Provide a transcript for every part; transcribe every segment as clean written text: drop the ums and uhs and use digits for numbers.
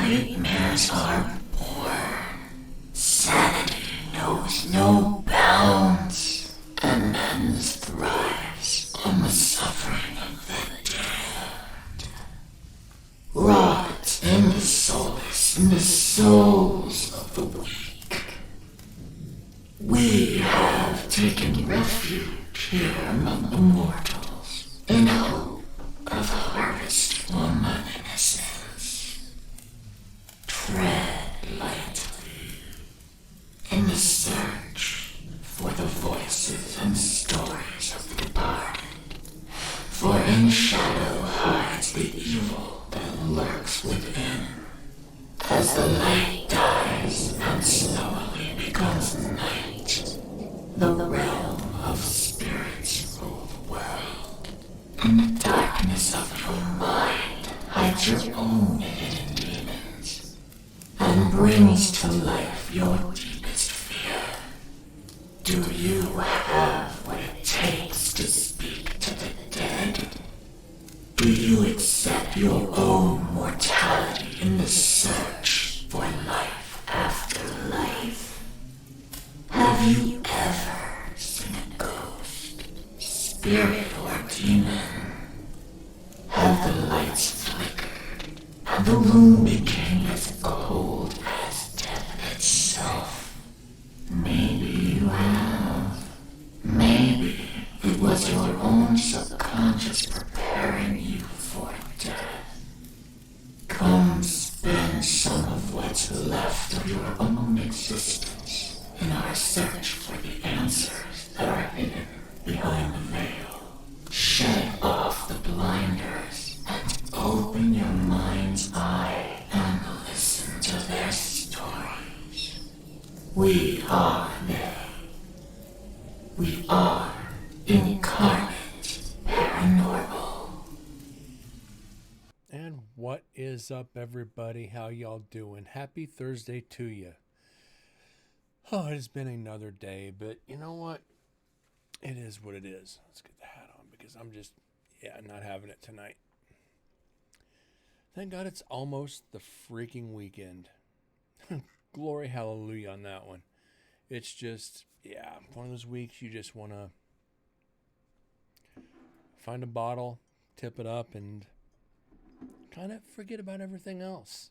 nightmares are born. Sanity knows no bounds, and men's thrives on the suffering of the dead. Rot in the solace in the souls of the weak. We have taken refuge here among the mortals in hope of harvest from our innocence. Tread lightly in the search for the voices and stories of the departed, for in shadow hides the evil that lurks within. As the light dies and slowly becomes night, the realm of spirits rule the world. In the darkness of your mind hides your own hidden demons, and brings to life your deepest fear. Do you have what it takes to speak to the dead? Do you accept your own mortality in the search for life after life? Have you ever seen a ghost, spirit, or demon? Have the lights flickered and the room became as cold as death itself? Maybe you have. Maybe it was your own subconscious preparing you for death. Come spend some of what's left of your own existence in our search for the answers that are hidden behind the veil. Shed off the blinders and open your mind's eye and listen to their stories. We are they. We are Incarnate Paranormal. And what is up, everybody? How y'all doing? Happy Thursday to you. Oh, it has been another day, but you know what? It is what it is. Let's get the hat on because I'm just, not having it tonight. Thank God it's almost the freaking weekend. Glory, hallelujah on that one. It's just, one of those weeks you just want to find a bottle, tip it up, and kind of forget about everything else.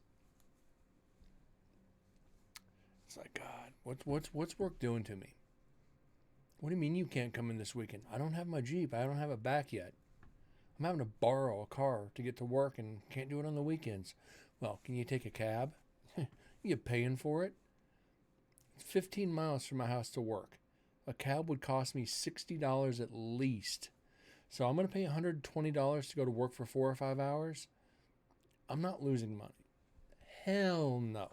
It's like, God, what's work doing to me? What do you mean you can't come in this weekend? I don't have my Jeep. I don't have it back yet. I'm having to borrow a car to get to work and can't do it on the weekends. Well, can you take a cab? You paying for it? It's 15 miles from my house to work. A cab would cost me $60 at least. So I'm going to pay $120 to go to work for 4 or 5 hours. I'm not losing money. Hell no.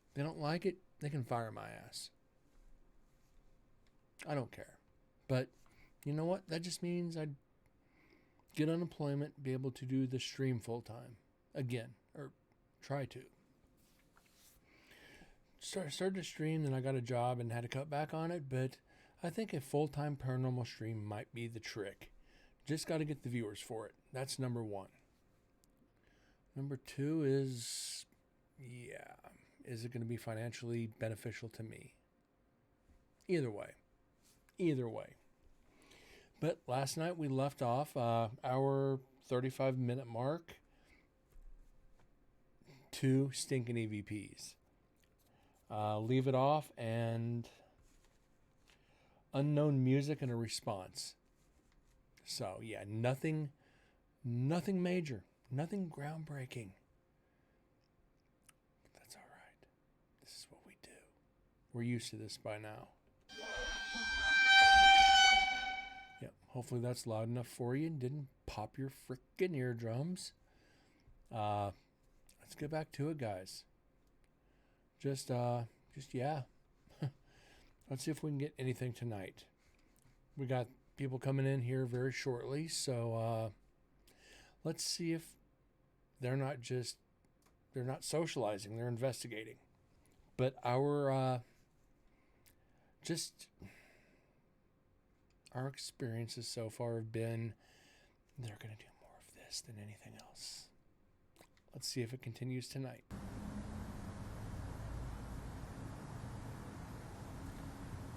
If they don't like it, they can fire my ass. I don't care. But you know what? That just means I'd get unemployment, be able to do the stream full time again, or try to. Started to stream, then I got a job and had to cut back on it, but I think a full-time paranormal stream might be the trick. Just got to get the viewers for it. That's number one. Number two is, is it going to be financially beneficial to me? Either way. But last night we left off our 35-minute mark. 2 stinking EVPs. Leave it off and unknown music and a response. So nothing major, nothing groundbreaking. But that's all right. This is what we do. We're used to this by now. Yep. Hopefully that's loud enough for you and didn't pop your frickin' eardrums. Let's get back to it, guys. Just Let's see if we can get anything tonight. We got people coming in here very shortly, so let's see if they're not socializing, they're investigating. But our experiences so far have been, they're going to do more of this than anything else. Let's see if it continues tonight.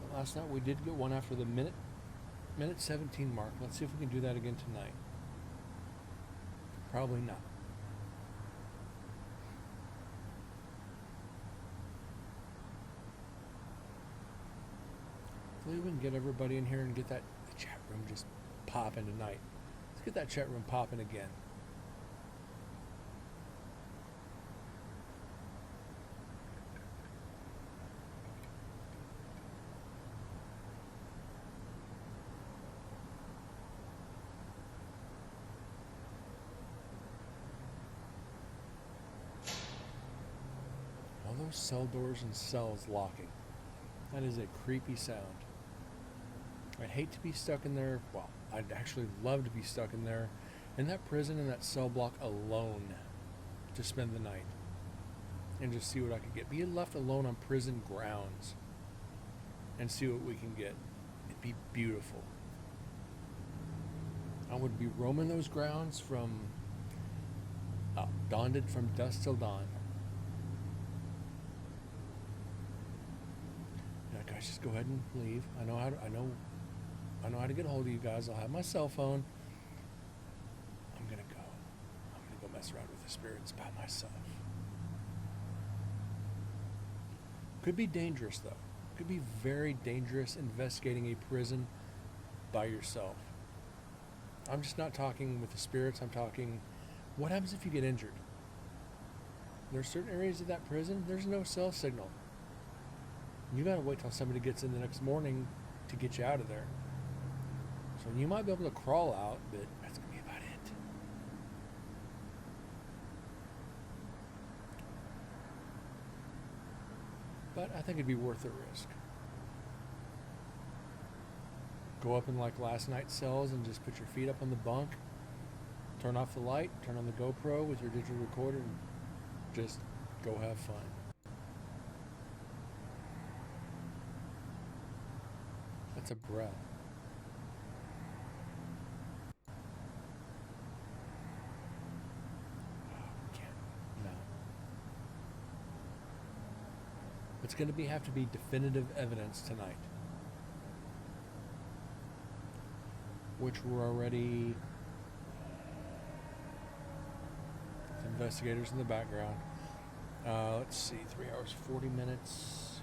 But last night we did get one after the minute 17 mark. Let's see if we can do that again tonight. Probably not. Hopefully we can get everybody in here and get the chat room just popping tonight. Let's get that chat room popping again. All those cell doors and cells locking. That is a creepy sound. I'd hate to be stuck in there. Well, I'd actually love to be stuck in there, in that prison, in that cell block alone, to spend the night and just see what I could get. Be left alone on prison grounds and see what we can get. It'd be beautiful. I would be roaming those grounds from from dusk till dawn. Yeah, guys, just go ahead and leave. I know how to get a hold of you guys. I'll have my cell phone. I'm gonna go mess around with the spirits by myself. Could be dangerous though. Could be very dangerous investigating a prison by yourself. I'm just not talking with the spirits. I'm talking, what happens if you get injured? There's certain areas of that prison, there's no cell signal. You gotta wait till somebody gets in the next morning to get you out of there. So you might be able to crawl out, but that's gonna be about it. But I think it'd be worth the risk. Go up in like last night's cells and just put your feet up on the bunk, turn off the light, turn on the GoPro with your digital recorder, and just go have fun. That's a breath. No. It's going to have to be definitive evidence tonight. Which we're already with investigators in the background. Let's see, 3 hours, 40 minutes,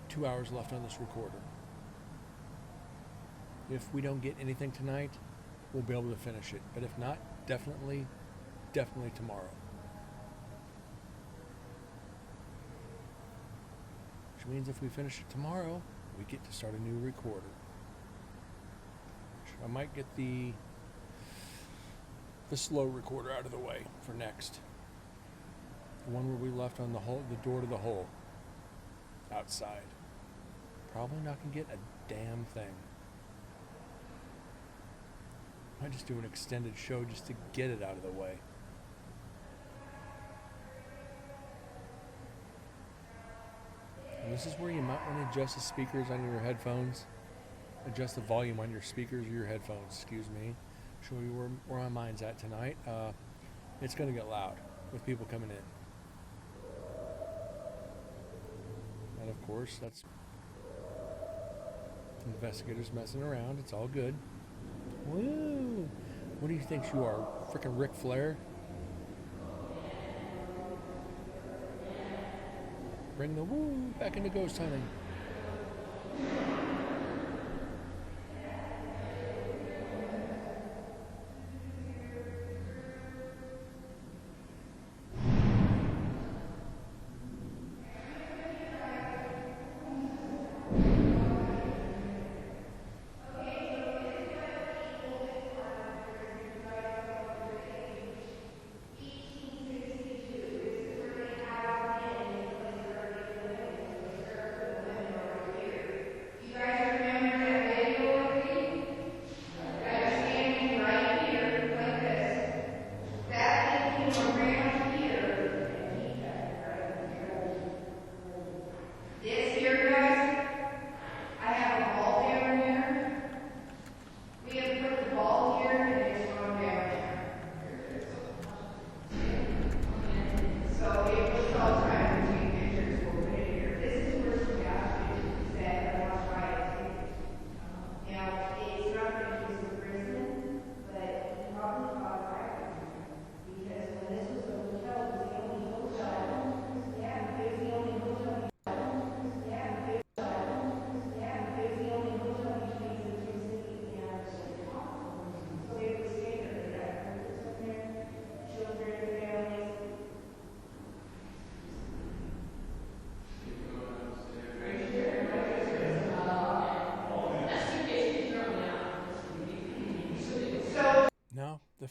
2 hours left on this recorder. If we don't get anything tonight, we'll be able to finish it. But if not, definitely tomorrow. Which means if we finish it tomorrow, we get to start a new recorder. I might get the slow recorder out of the way for next. The one where we left on the door to the hole outside. Probably not gonna get a damn thing. Might just do an extended show just to get it out of the way. And this is where you might want to adjust the speakers on your headphones. Adjust the volume on your speakers or your headphones, excuse me. Show you where my mind's at tonight. It's going to get loud with people coming in. And of course, that's investigators messing around. It's all good. Woo! What do you think you are? Frickin' Ric Flair? Bring the woo back into ghost hunting.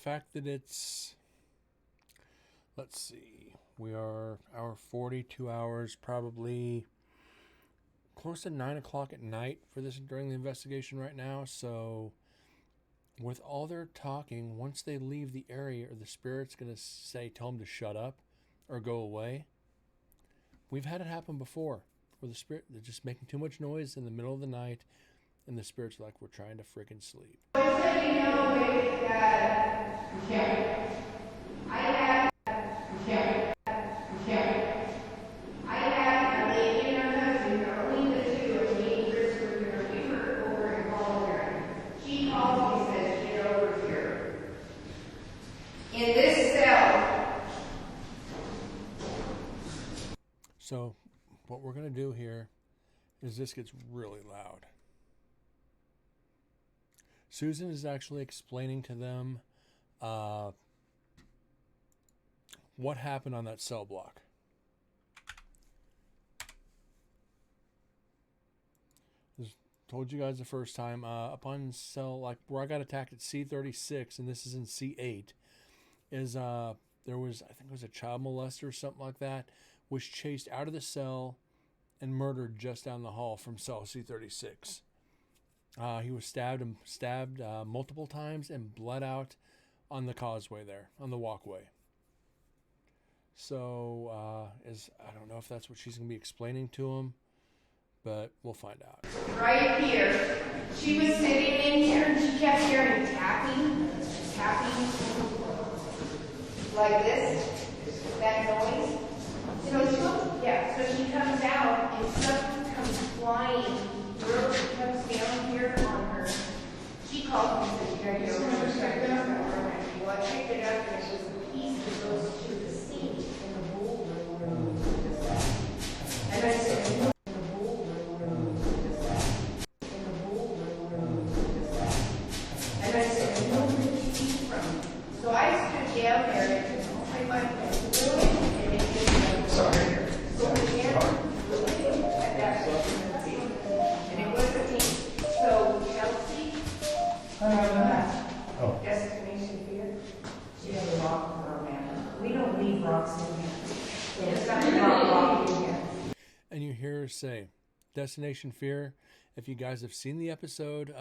fact that it's, let's see, we are hour 42 hours, probably close to 9 o'clock at night for this during the investigation right now. So with all their talking, once they leave the area, or the spirit's going to say, tell them to shut up or go away. We've had it happen before where the spirit, they're just making too much noise in the middle of the night and the spirit's like, we're trying to freaking sleep. So what we're going to do here is this gets really loud. Susan is actually explaining to them what happened on that cell block. Told you guys the first time, upon cell, like where I got attacked at C36, and this is in C8, is there was, I think it was a child molester or something like that, was chased out of the cell and murdered just down the hall from cell C36. He was stabbed multiple times and bled out on the causeway there, on the walkway. So, I don't know if that's what she's going to be explaining to him, but we'll find out. Right here, she was sitting in here and she kept hearing tapping, like this, that noise. So she comes out and something comes flying through. She comes down here on her. She called me and said, you gotta get over here. Well, I picked it up and it was a piece that goes to the sink in the ballroom where we did this. And I said, no. In the ballroom where we did this. In the ballroom where we did this. And I said, no, where did you eat from? So I stood down there and I went, and it didn't. Sorry. So again, at that point, and it was a team. So Chelsea, Destination Fear, she has a rock for her man. We don't leave rocks in here. It's not about rock in here. And you hear her say, Destination Fear. If you guys have seen the episode,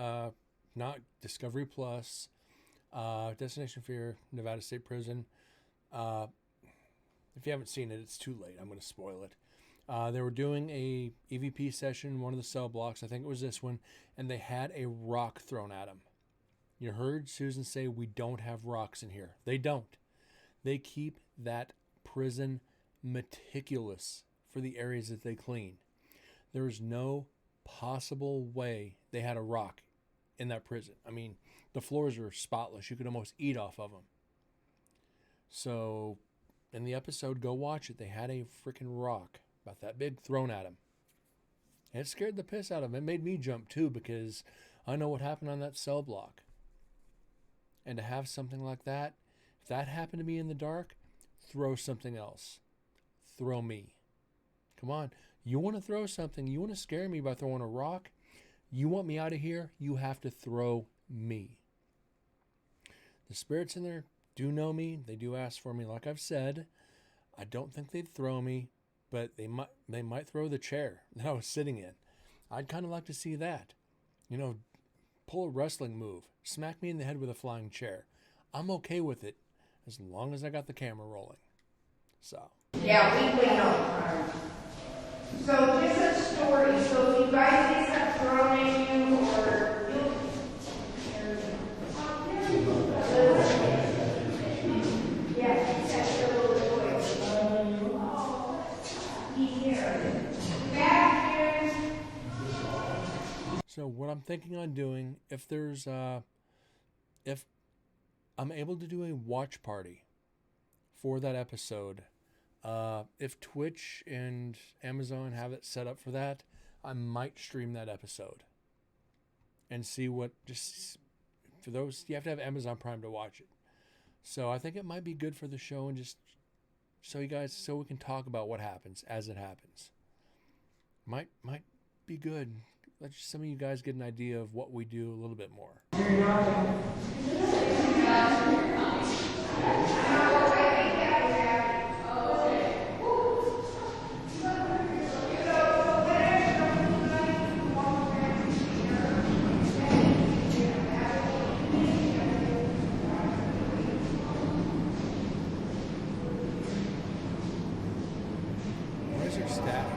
not Discovery Plus, Destination Fear, Nevada State Prison. If you haven't seen it, it's too late. I'm going to spoil it. They were doing a EVP session, one of the cell blocks. I think it was this one. And they had a rock thrown at them. You heard Susan say, we don't have rocks in here. They don't. They keep that prison meticulous for the areas that they clean. There is no possible way they had a rock in that prison. I mean, the floors are spotless. You could almost eat off of them. So in the episode, go watch it. They had a freaking rock about that big thrown at him. And it scared the piss out of him. It made me jump too, because I know what happened on that cell block. And to have something like that, if that happened to me in the dark, throw something else. Throw me. Come on. You want to throw something. You want to scare me by throwing a rock. You want me out of here. You have to throw me. The spirits in there do know me. They do ask for me. Like I've said, I don't think they'd throw me, but they might throw the chair that I was sitting in. I'd kind of like to see that. You know, pull a wrestling move. Smack me in the head with a flying chair. I'm okay with it as long as I got the camera rolling. So. Yeah, we went on. So just a story. So if you guys get stuff thrown at you or So what I'm thinking on doing, if I'm able to do a watch party for that episode, if Twitch and Amazon have it set up for that, I might stream that episode and see what, just for those, you have to have Amazon Prime to watch it. So I think it might be good for the show, and just so you guys, so we can talk about what happens as it happens. Might be good. let some of you guys get an idea of what we do a little bit more. Why is there static?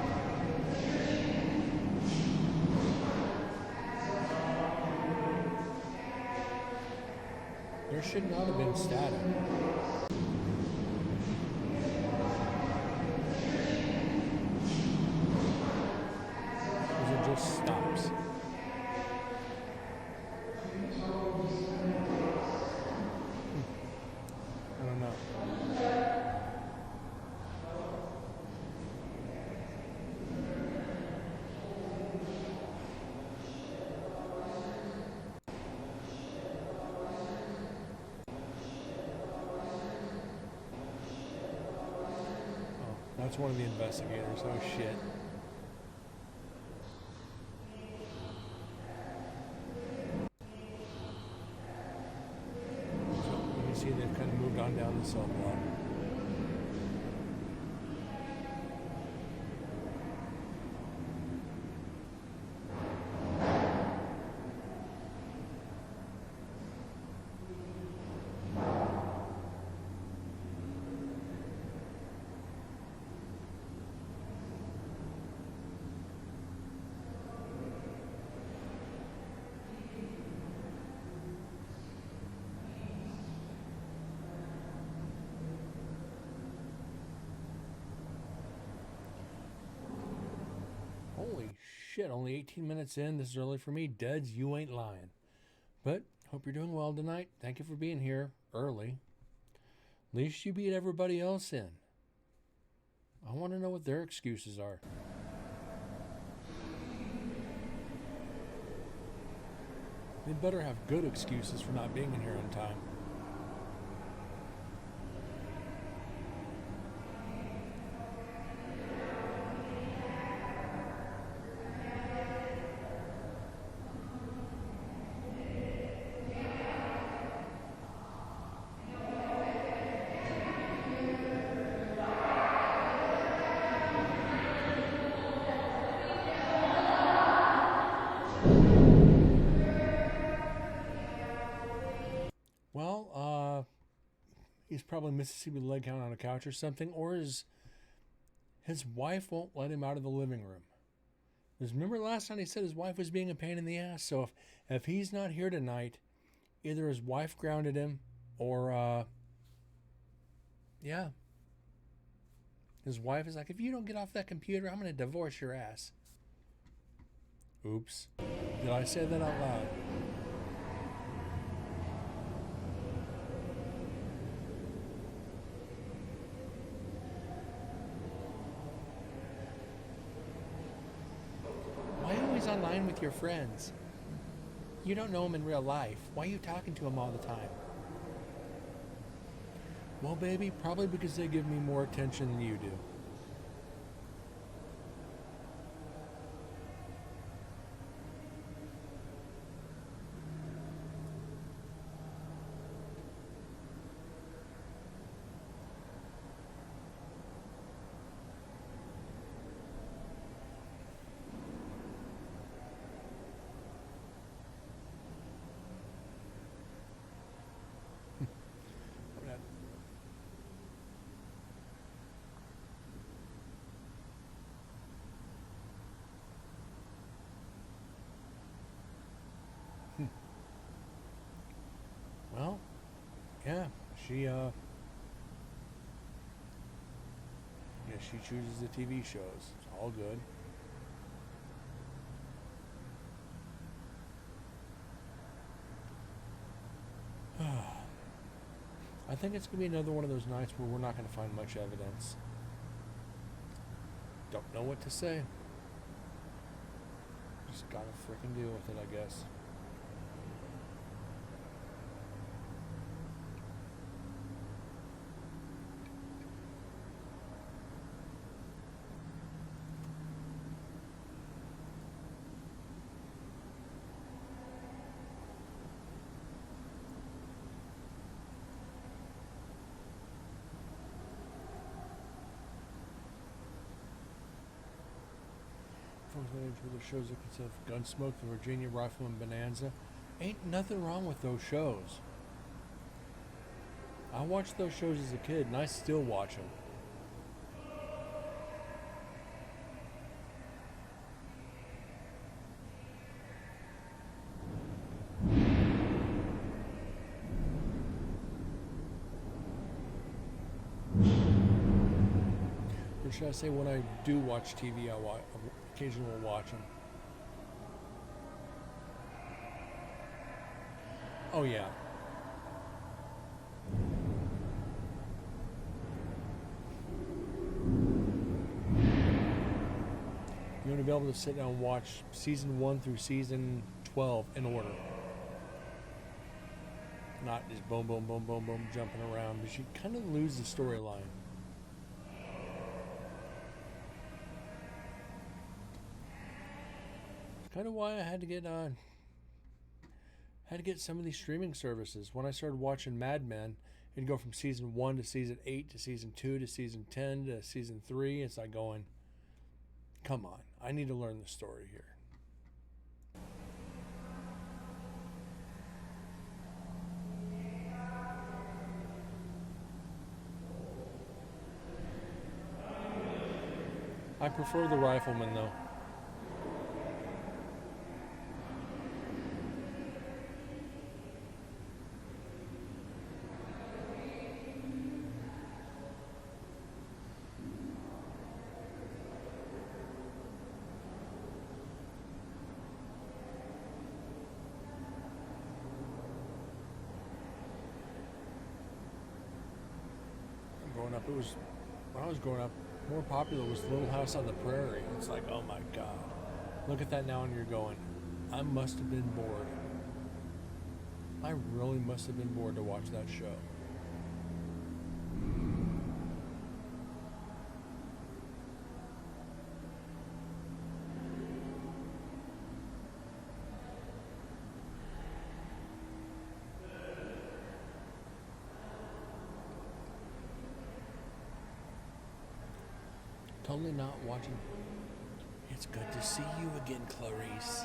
There should not have been static. Those are just stops. I don't know. Oh, that's one of the investigators. Oh shit. So you can see they've kind of moved on down the cell block. Holy shit, only 18 minutes in. This is early for me. Deads, you ain't lying. But hope you're doing well tonight. Thank you for being here early. At least you beat everybody else in. I want to know what their excuses are. They better have good excuses for not being in here on time. Well, he's probably Mississippi leg count on a couch or something, or his wife won't let him out of the living room. Because remember last time he said his wife was being a pain in the ass. So if he's not here tonight, either his wife grounded him, or yeah, his wife is like, if you don't get off that computer, I'm going to divorce your ass. Oops. Did I say that out loud? Online with your friends. You don't know them in real life. Why are you talking to them all the time? Well, baby, probably because they give me more attention than you do. Well, yeah, she chooses the TV shows. It's all good. I think it's going to be another one of those nights where we're not going to find much evidence. Don't know what to say. Just gotta frickin' deal with it, I guess. The shows that consist of Gunsmoke, the Virginia Rifleman Bonanza. Ain't nothing wrong with those shows. I watched those shows as a kid, and I still watch them. Or should I say, when I do watch TV, I occasionally will watch them. Oh yeah. You want to be able to sit down and watch season 1 through season 12 in order. Not just boom, boom, boom, boom, boom, jumping around, because you kind of lose the storyline. It's kind of why I had to get some of these streaming services. When I started watching Mad Men, it'd go from season 1 to season 8 to season 2 to season 10 to season 3. It's like going, come on, I need to learn the story here. I prefer the Rifleman though. When I was growing up, more popular was Little House on the Prairie. It's like, oh my God. Look at that now and you're going, I must have been bored. I really must have been bored to watch that show. Totally not watching. It's good to see you again, Clarice.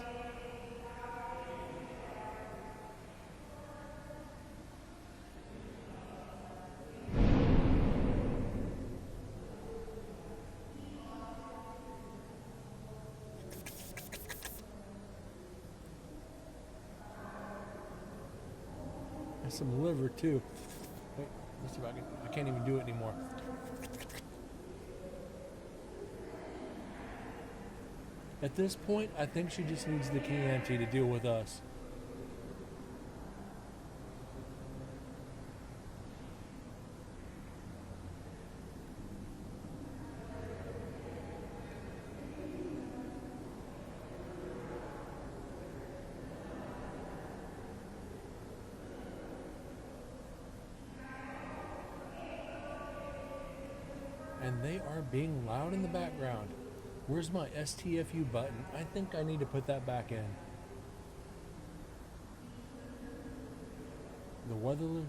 There's some liver too. Wait, let's see if I can't even do it anymore. At this point, I think she just needs the Chianti to deal with us. And they are being loud in the background. Where's my STFU button? I think I need to put that back in. The Weatherly.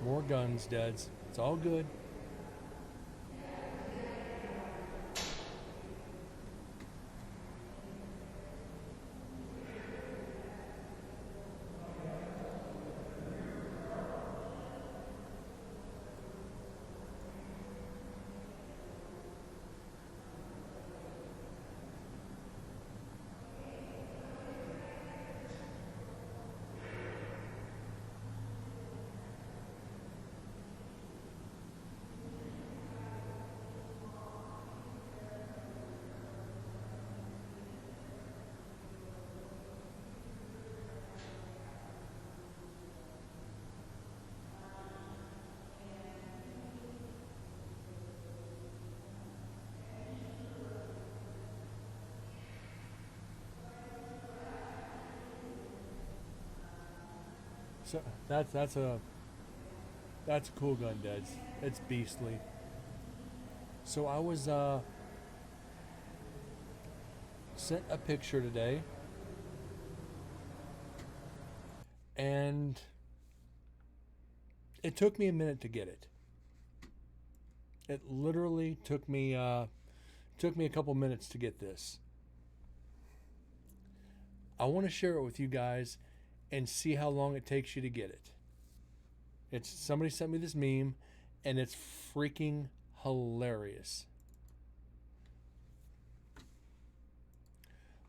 More guns, Dads. It's all good. So that's a cool gun, Dads. It's beastly. So I was sent a picture today, and It took me a minute to get it. It literally took me a couple minutes to get this. I want to share it with you guys and see how long it takes you to get it. It's somebody sent me this meme and it's freaking hilarious.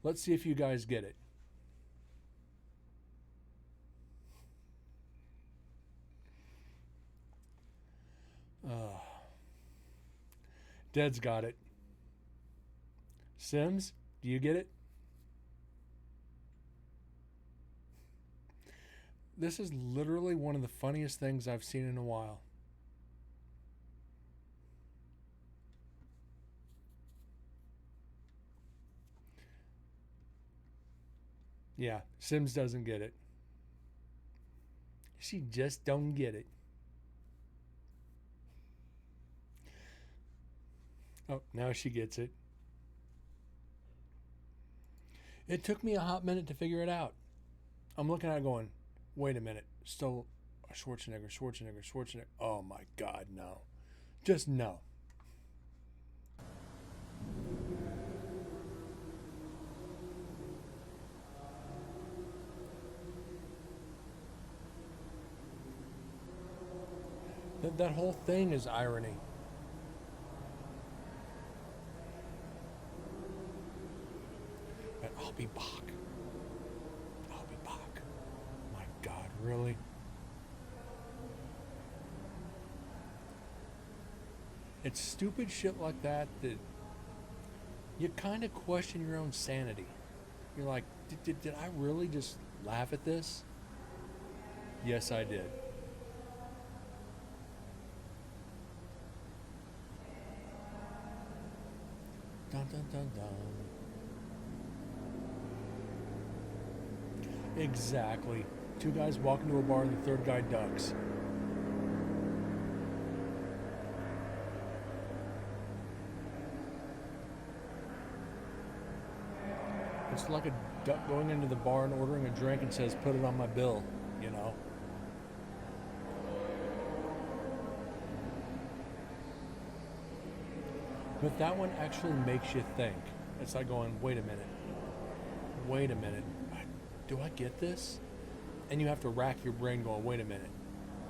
Let's see if you guys get it. Dead's got it. Sims, do you get it? This is literally one of the funniest things I've seen in a while. Yeah, Sims doesn't get it. She just don't get it. Oh, now she gets it. It took me a hot minute to figure it out. I'm looking at it going, wait a minute. Still Schwarzenegger. Oh my God, no. Just no. That whole thing is irony. But I'll be back. My God, really? It's stupid shit like that that you kind of question your own sanity. You're like, did I really just laugh at this? Yes, I did. Dun, dun, dun, dun. Exactly. Two guys walk into a bar and the third guy ducks. It's like a duck going into the bar and ordering a drink and says, put it on my bill, you know? But that one actually makes you think. It's like going, wait a minute. Do I get this? And you have to rack your brain going, wait a minute.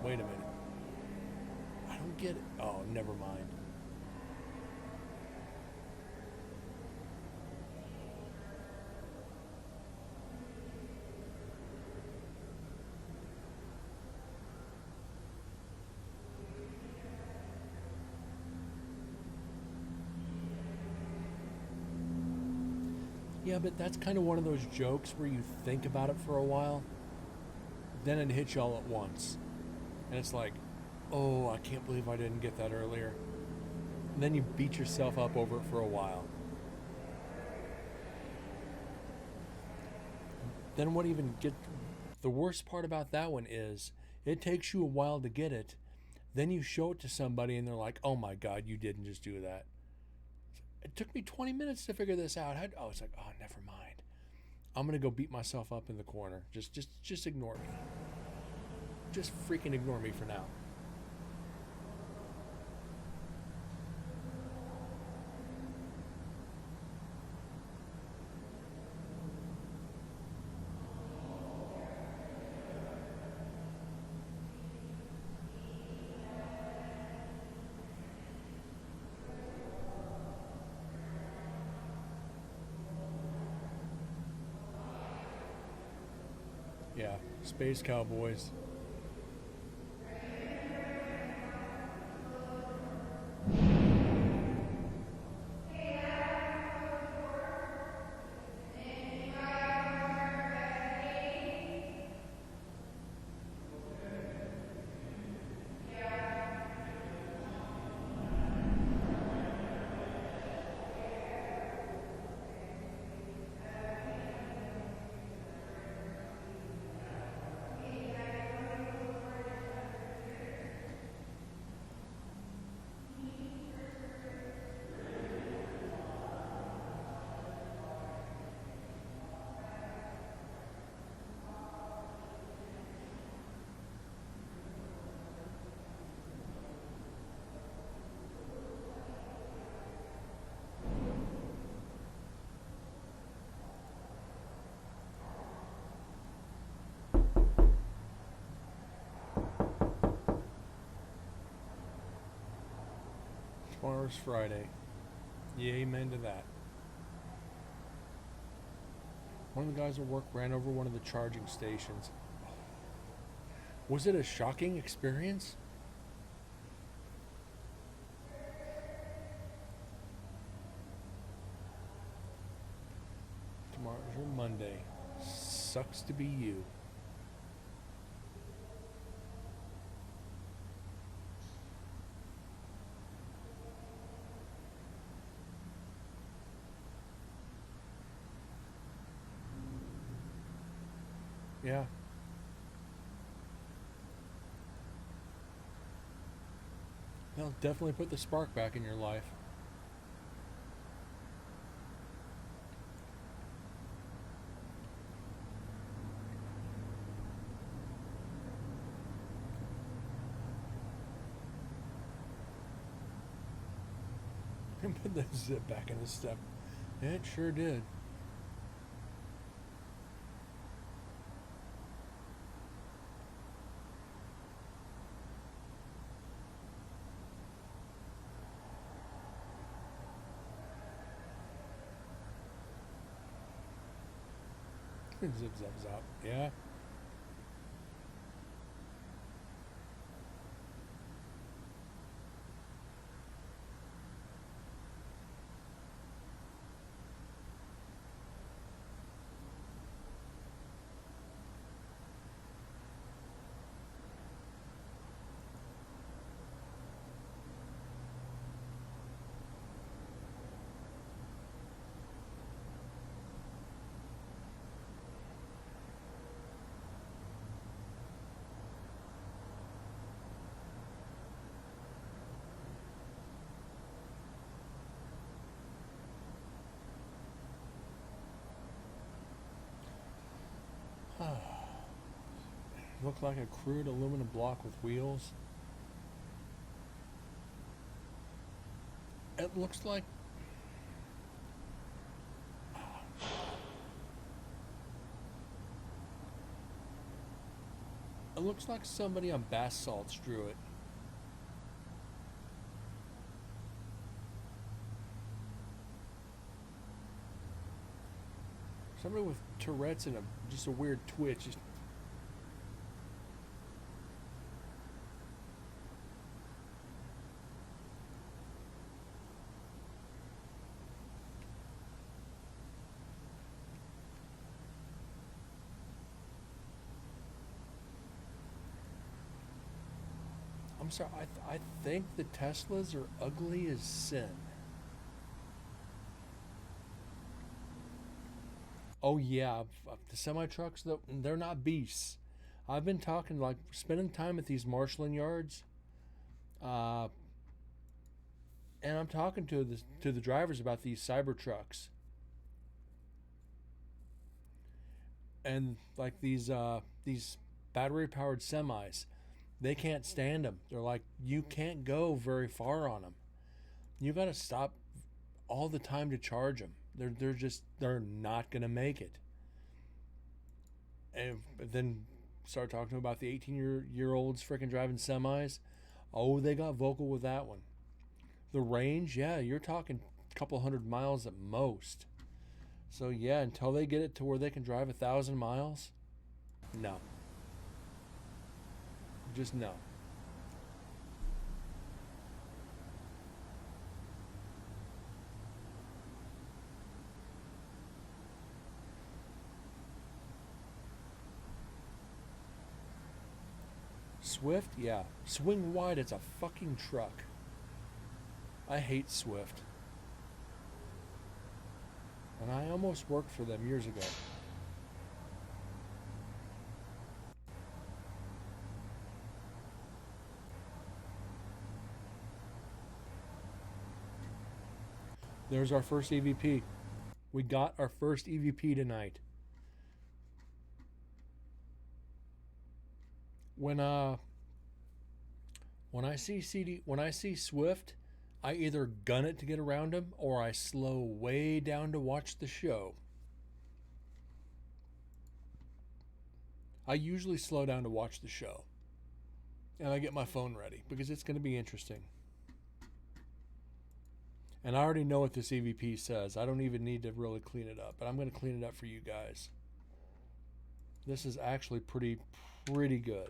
I don't get it. Oh, never mind. Yeah, but that's kind of one of those jokes where you think about it for a while, then it hits you all at once. And it's like, oh, I can't believe I didn't get that earlier. And then you beat yourself up over it for a while. Then the worst part about that one is, it takes you a while to get it, then you show it to somebody and they're like, oh my God, you didn't just do that. It took me 20 minutes to figure this out. It's like, oh, never mind. I'm going to go beat myself up in the corner. Just ignore me. Just freaking ignore me for now. Yeah, Space Cowboys. Tomorrow's Friday. Yeah, amen to that. One of the guys at work ran over one of the charging stations. Was it a shocking experience? Tomorrow's your Monday. Sucks to be you. Yeah. They'll definitely put the spark back in your life. And put the zip back in his step. It sure did. Zip, zap, zap. Yeah. Look like a crude aluminum block with wheels. It looks like somebody on bath salts drew it. Somebody with Tourette's and just a weird twitch. I'm sorry, I think the Teslas are ugly as sin. Oh yeah, the semi trucks, they're not beasts. I've been talking, like, spending time at these marshalling yards, and I'm talking to the drivers about these cyber trucks, and like these battery powered semis. They can't stand them. They're like, you can't go very far on them. You got to stop all the time to charge them. They're not gonna make it. And then start talking about the 18-year-olds freaking driving semis. Oh, they got vocal with that one. The range, yeah, you're talking a couple hundred miles at most. So yeah, until they get it to where they can drive 1,000 miles, no. Just no. Swift, yeah. Swing wide, it's a fucking truck. I hate Swift. And I almost worked for them years ago. There's our first EVP. We got our first EVP tonight. When I see Swift, I either gun it to get around him or I slow way down to watch the show. I usually slow down to watch the show. And I get my phone ready because it's going to be interesting. And I already know what this EVP says. I don't even need to really clean it up, but I'm going to clean it up for you guys. This is actually pretty good.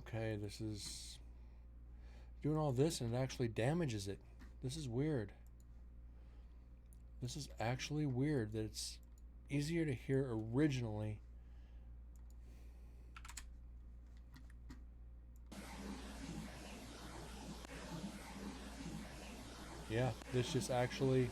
Okay, this is doing all this and it actually damages it. This is weird. This is actually weird that it's easier to hear originally. Yeah, this just actually...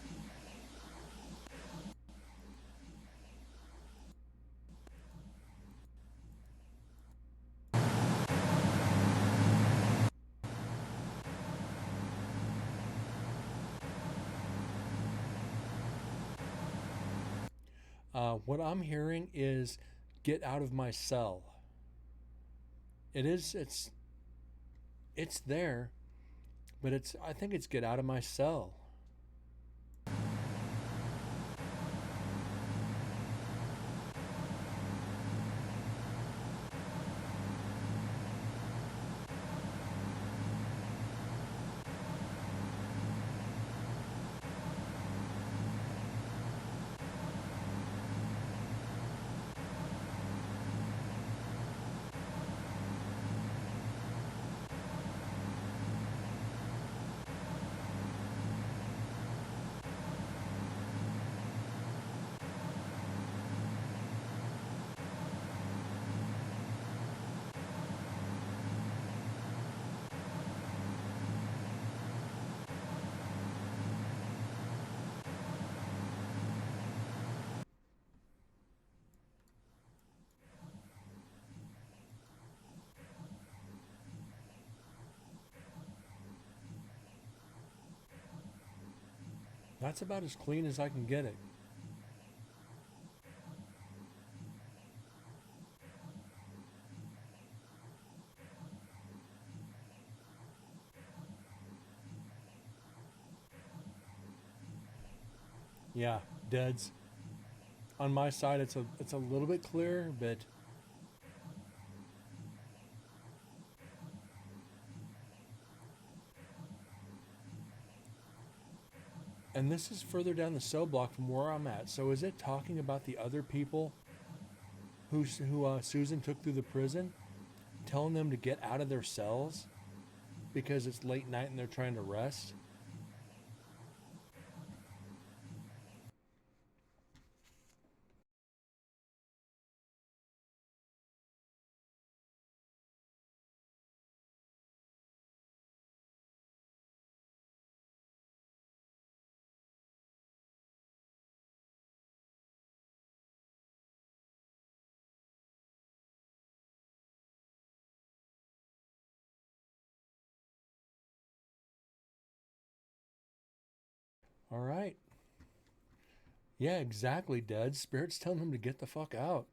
what I'm hearing is get out of my cell. It's there, but I think it's get out of my cell. That's about as clean as I can get it. Yeah, deads. On my side, it's a little bit clearer, but and this is further down the cell block from where I'm at. So is it talking about the other people who Susan took through the prison, telling them to get out of their cells because it's late night and they're trying to rest? All right. Yeah, exactly, Dead. Spirit's telling them to get the fuck out.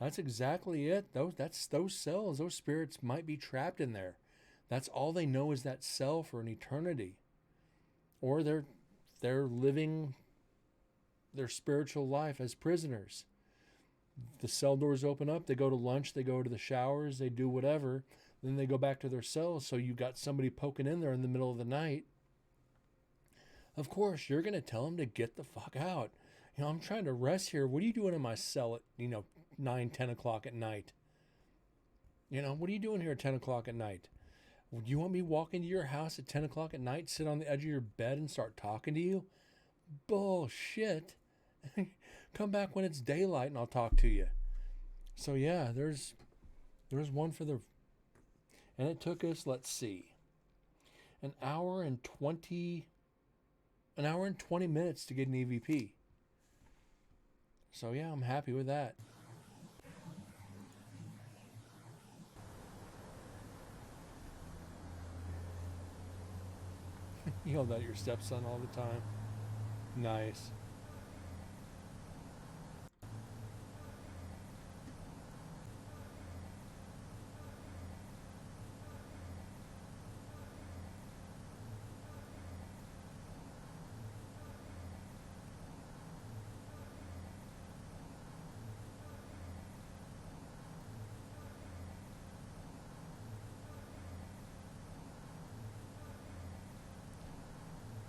That's exactly it. Those cells, those spirits might be trapped in there. That's all they know is that cell for an eternity. Or they're living their spiritual life as prisoners. The cell doors open up, they go to lunch, they go to the showers, they do whatever, then they go back to their cells. So you got somebody poking in there in the middle of the night. Of course, you're going to tell them to get the fuck out. You know, I'm trying to rest here. What are you doing in my cell at, 9, 10 o'clock at night? What are you doing here at 10 o'clock at night? Do you want me walking to your house at 10 o'clock at night, sit on the edge of your bed and start talking to you? Bullshit. Come back when it's daylight and I'll talk to you. So yeah, there's one for the... And it took us, let's see, an hour and 20 minutes to get an EVP. So yeah, I'm happy with that. You yelled at your stepson all the time. Nice.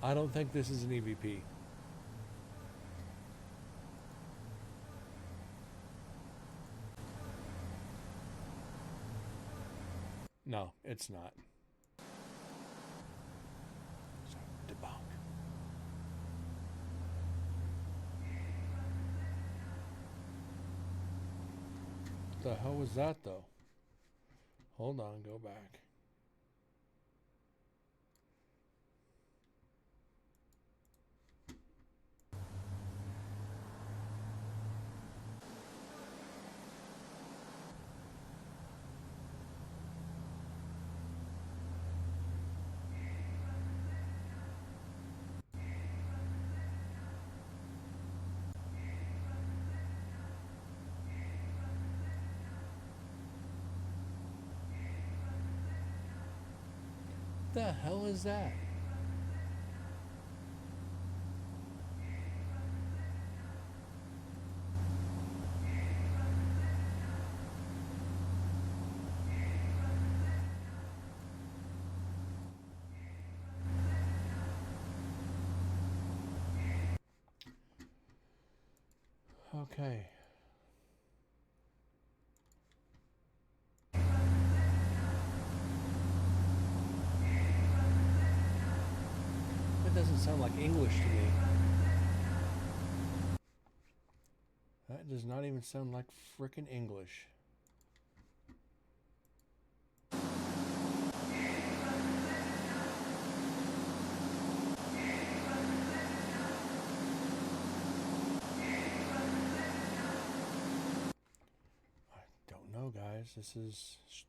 I don't think this is an EVP. No, it's not. So, debunk. What the hell was that, though? Hold on, go back. The hell is that? Okay. That doesn't sound like English to me. That does not even sound like frickin' English. I don't know, guys.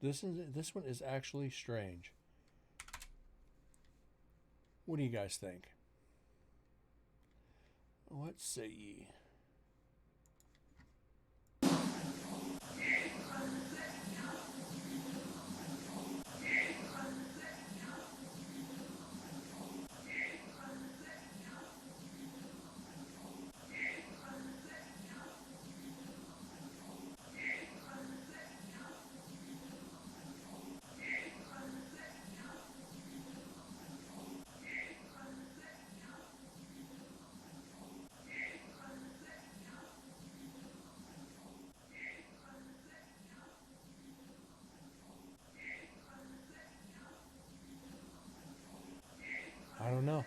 This one is actually strange. What do you guys think? What say ye? I don't know.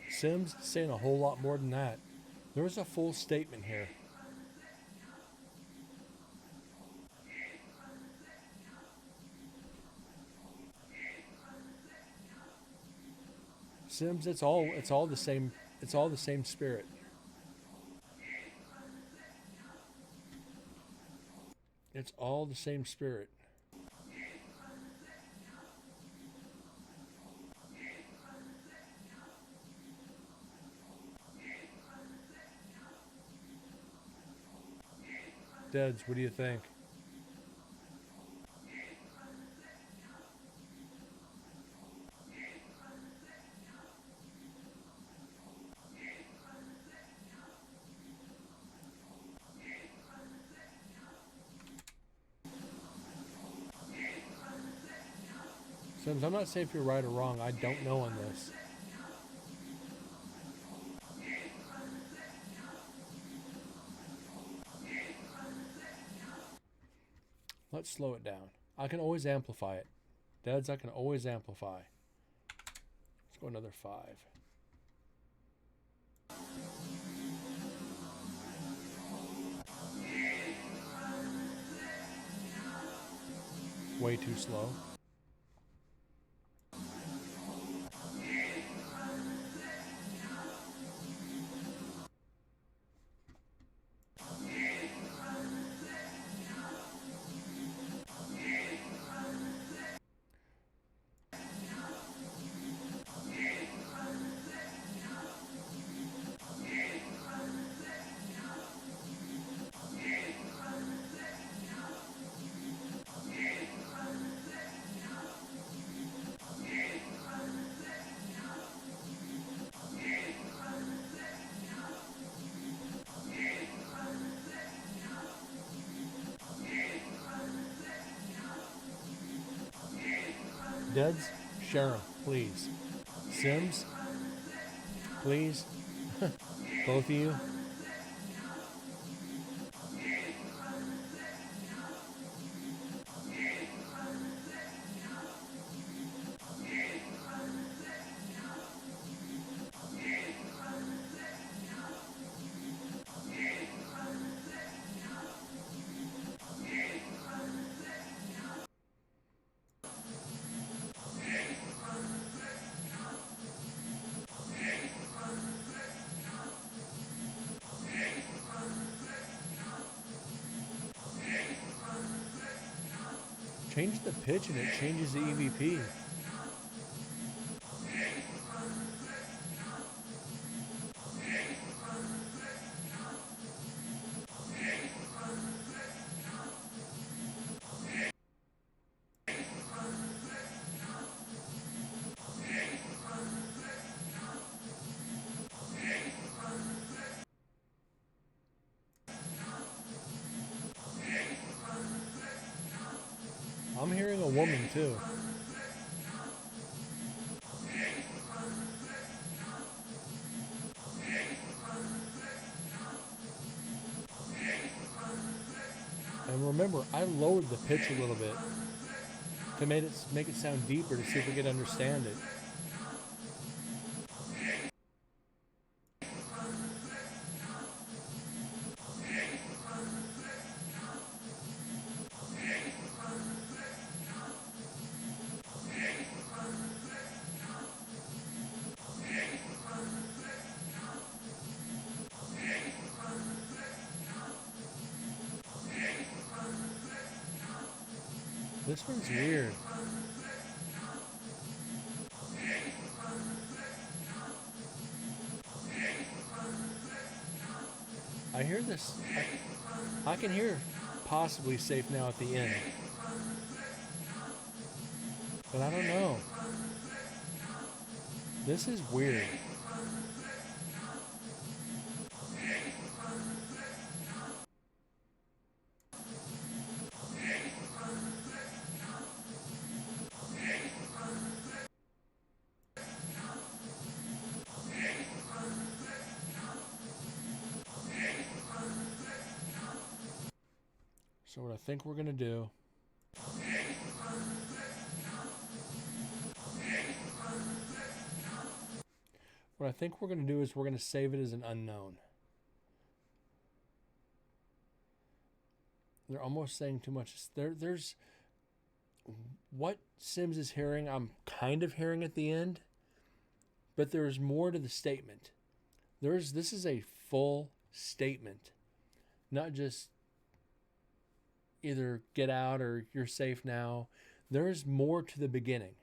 Sims saying a whole lot more than that. There's a full statement here. Sims, it's all the same. It's all the same spirit. It's all the same spirit. Deads, what do you think? Sims, I'm not saying if you're right or wrong. I don't know on this. Let's slow it down. I can always amplify it. Deads, I can always amplify. Let's go another 5. Way too slow. Deads, share 'em, please. Sims, please. Both of you. Change the pitch and it changes the EVP. I'm hearing a woman too. And remember, I lowered the pitch a little bit to make it sound deeper to see if we could understand it. This one's weird. I hear this. I can hear possibly safe now at the end. But I don't know. This is weird. So what I think we're going to do is we're going to save it as an unknown. They're almost saying too much. There's what Sims is hearing, I'm kind of hearing at the end, but there's more to the statement. This is a full statement, not just either get out or you're safe now. There's more to the beginning.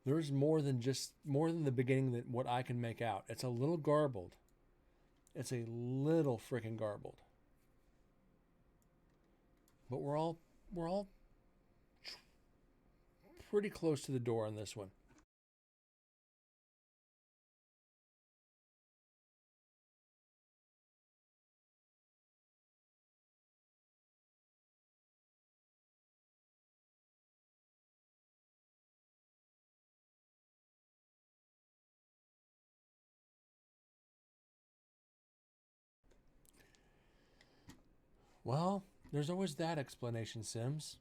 There's more than the beginning that what I can make out. It's a little garbled. It's a little freaking garbled. But we're all pretty close to the door on this one. Well, there's always that explanation, Sims.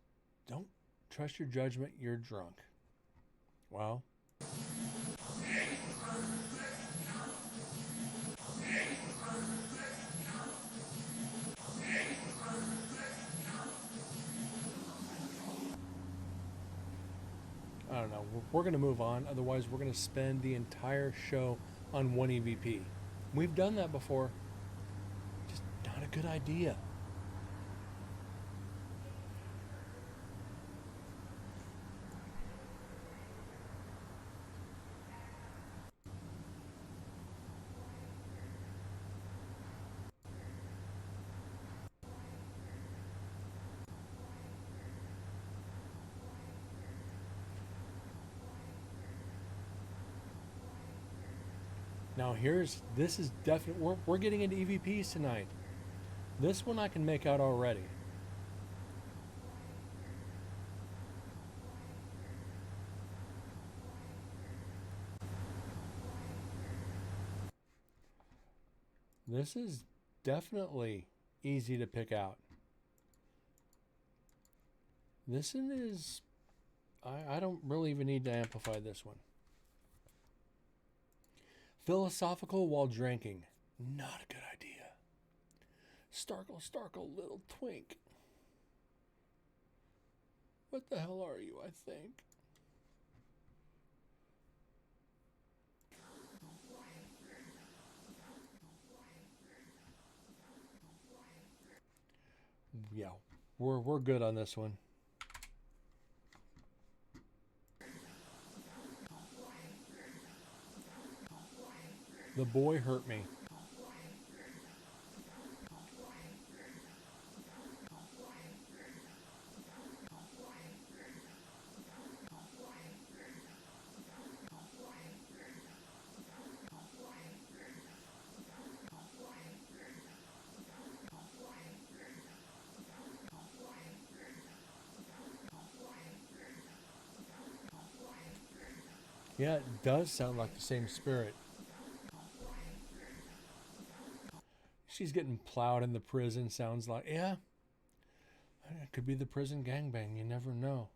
Don't trust your judgment, you're drunk. Well. I don't know. We're going to move on. Otherwise, we're going to spend the entire show on one EVP. We've done that before. Just not a good idea. Now this is definitely, we're getting into EVPs tonight. This one I can make out already. This is definitely easy to pick out. This one is... I don't really even need to amplify this one. Philosophical while drinking. Not a good idea. Starkle, starkle, little twink. What the hell are you, I think? Yeah, we're good on this one. The boy hurt me. Yeah, it does sound like the same spirit. She's getting plowed in the prison, sounds like. Yeah. It could be the prison gangbang. You never know.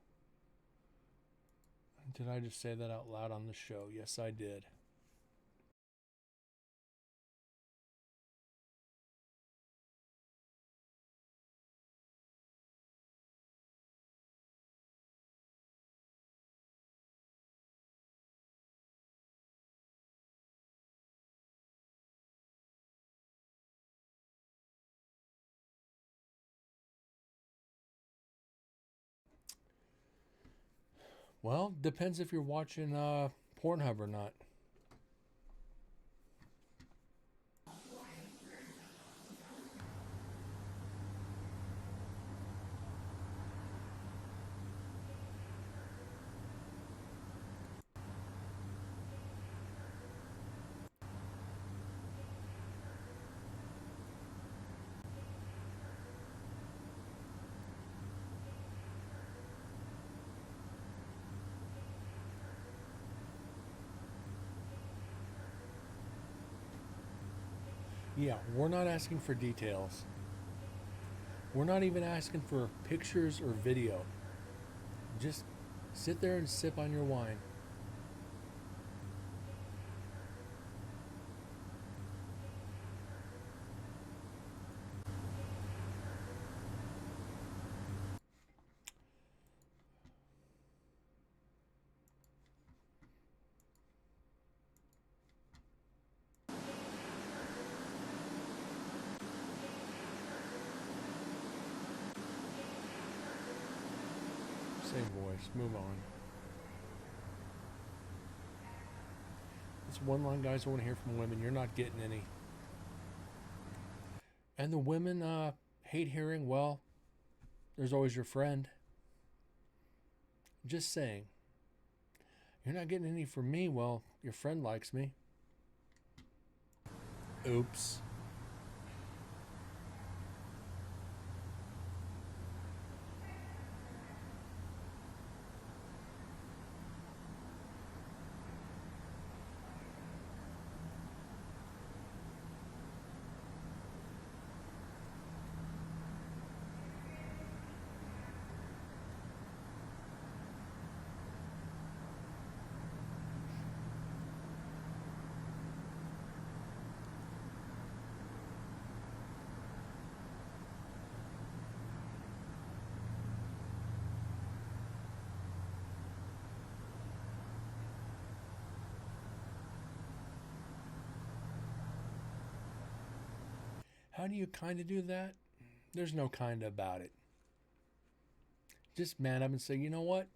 Did I just say that out loud on the show? Yes, I did. Well, depends if you're watching Pornhub or not. Yeah, we're not asking for details. We're not even asking for pictures or video. Just sit there and sip on your wine. Same voice. Move on. It's one line guys want to hear from women. You're not getting any. And the women hate hearing, well, there's always your friend. Just saying. You're not getting any from me, well, your friend likes me. Oops. How do you kind of do that? There's no kind about it. Just man up and say, you know what?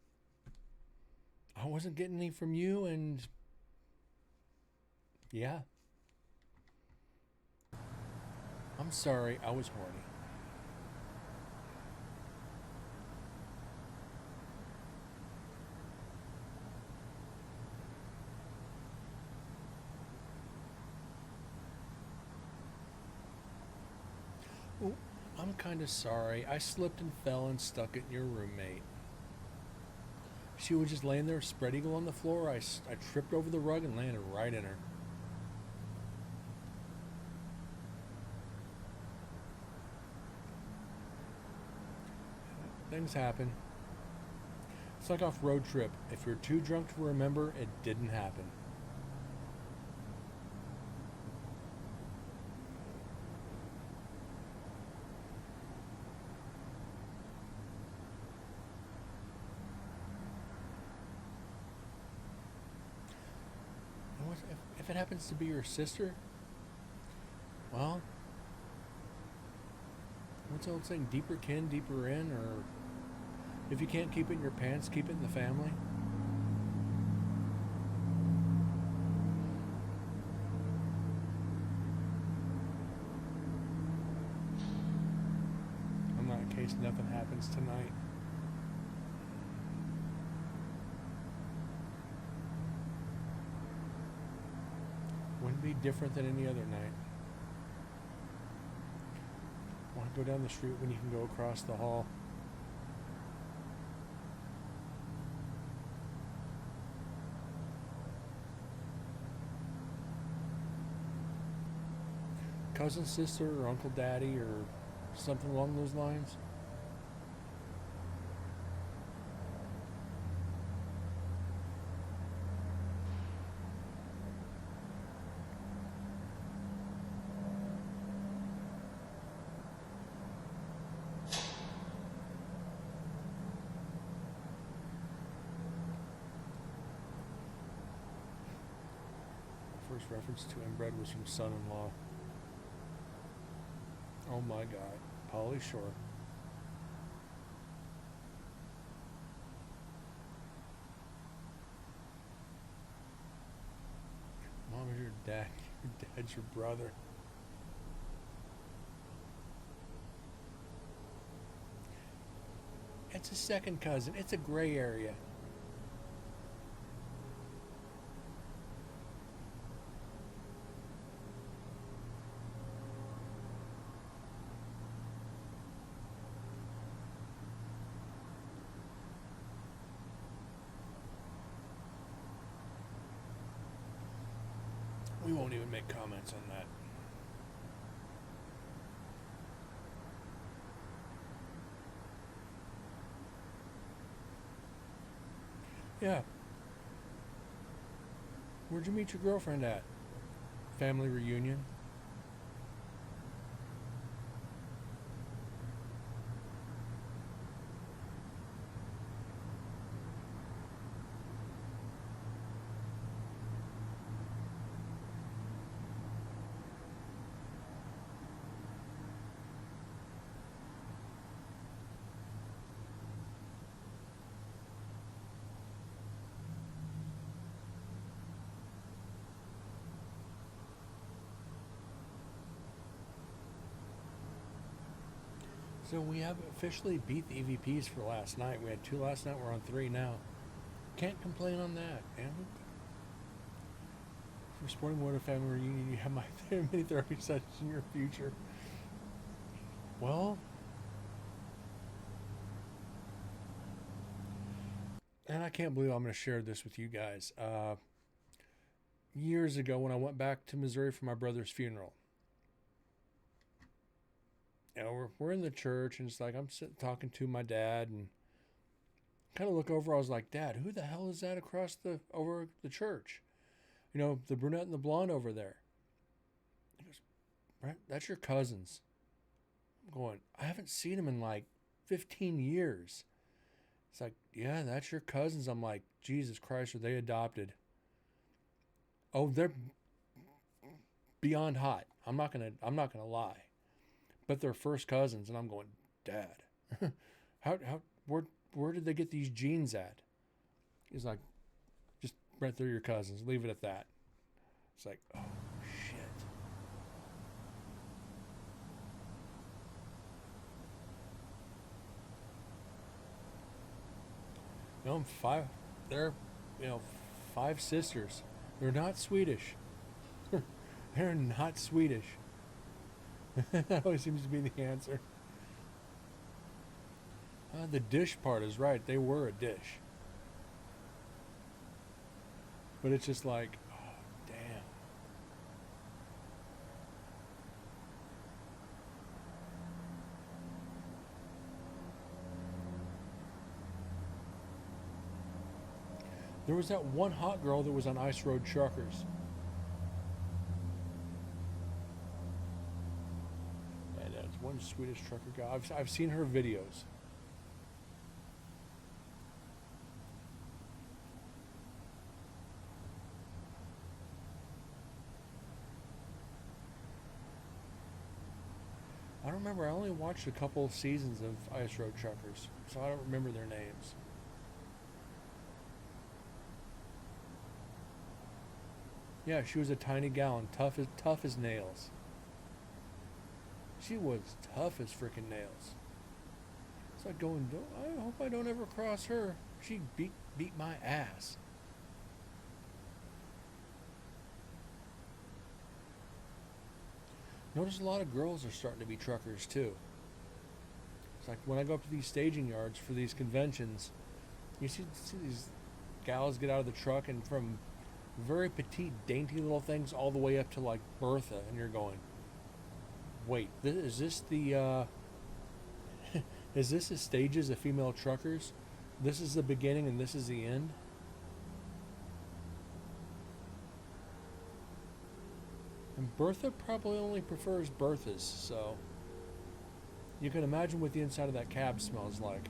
I wasn't getting any from you, and yeah. I'm sorry, I was horny. Oh, I'm kind of sorry. I slipped and fell and stuck it in your roommate. She was just laying there spread eagle on the floor. I tripped over the rug and landed right in her. Things happen. It's like off road trip. If you're too drunk to remember, it didn't happen. And if it happens to be your sister, well, what's the old saying? Deeper kin, deeper in, or if you can't keep it in your pants, keep it in the family. I'm not in case nothing happens tonight. Wouldn't be different than any other night. Want to go down the street when you can go across the hall? Cousin, sister, or Uncle Daddy, or something along those lines? First reference to inbred was from son-in-law. Oh my God, Pauly Shore. Mom is your dad. Your dad's your brother. It's a second cousin. It's a gray area. We won't even make comments on that. Yeah. Where'd you meet your girlfriend at? Family reunion? So we have officially beat the EVPs for last night. We had 2 last night. We're on 3 now. Can't complain on that. And for Sporting Water Family Reunion, you have my mini therapy sessions in your future. Well, and I can't believe I'm going to share this with you guys. Years ago, when I went back to Missouri for my brother's funeral, you know, we're in the church, and it's like I'm sitting talking to my dad, and kind of look over. I was like, Dad, who the hell is that across over the church? You know, the brunette and the blonde over there. He goes, Brent, that's your cousins. I'm going, I haven't seen them in like 15 years. It's like, yeah, that's your cousins. I'm like, Jesus Christ, are they adopted? Oh, they're beyond hot. I'm not gonna lie. But they're first cousins, and I'm going, Dad, where did they get these genes at? He's like, just right through your cousins. Leave it at that. It's like, oh shit. No, they're 5 sisters. They're not Swedish. They're not Swedish. That always seems to be the answer. The dish part is right. They were a dish. But it's just like, oh, damn. There was that one hot girl that was on Ice Road Truckers. And that's one Swedish trucker guy. I've seen her videos. I don't remember. I only watched a couple seasons of Ice Road Truckers, so I don't remember their names. Yeah, she was a tiny gal and tough as nails. She was tough as freaking nails. It's like going, I hope I don't ever cross her. She beat my ass. Notice a lot of girls are starting to be truckers too. It's like when I go up to these staging yards for these conventions, you see these gals get out of the truck, and from very petite, dainty little things all the way up to like Bertha, and you're going, wait, is this the is this the stages of female truckers? This is the beginning and this is the end? And Bertha probably only prefers Berthas, so you can imagine what the inside of that cab smells like.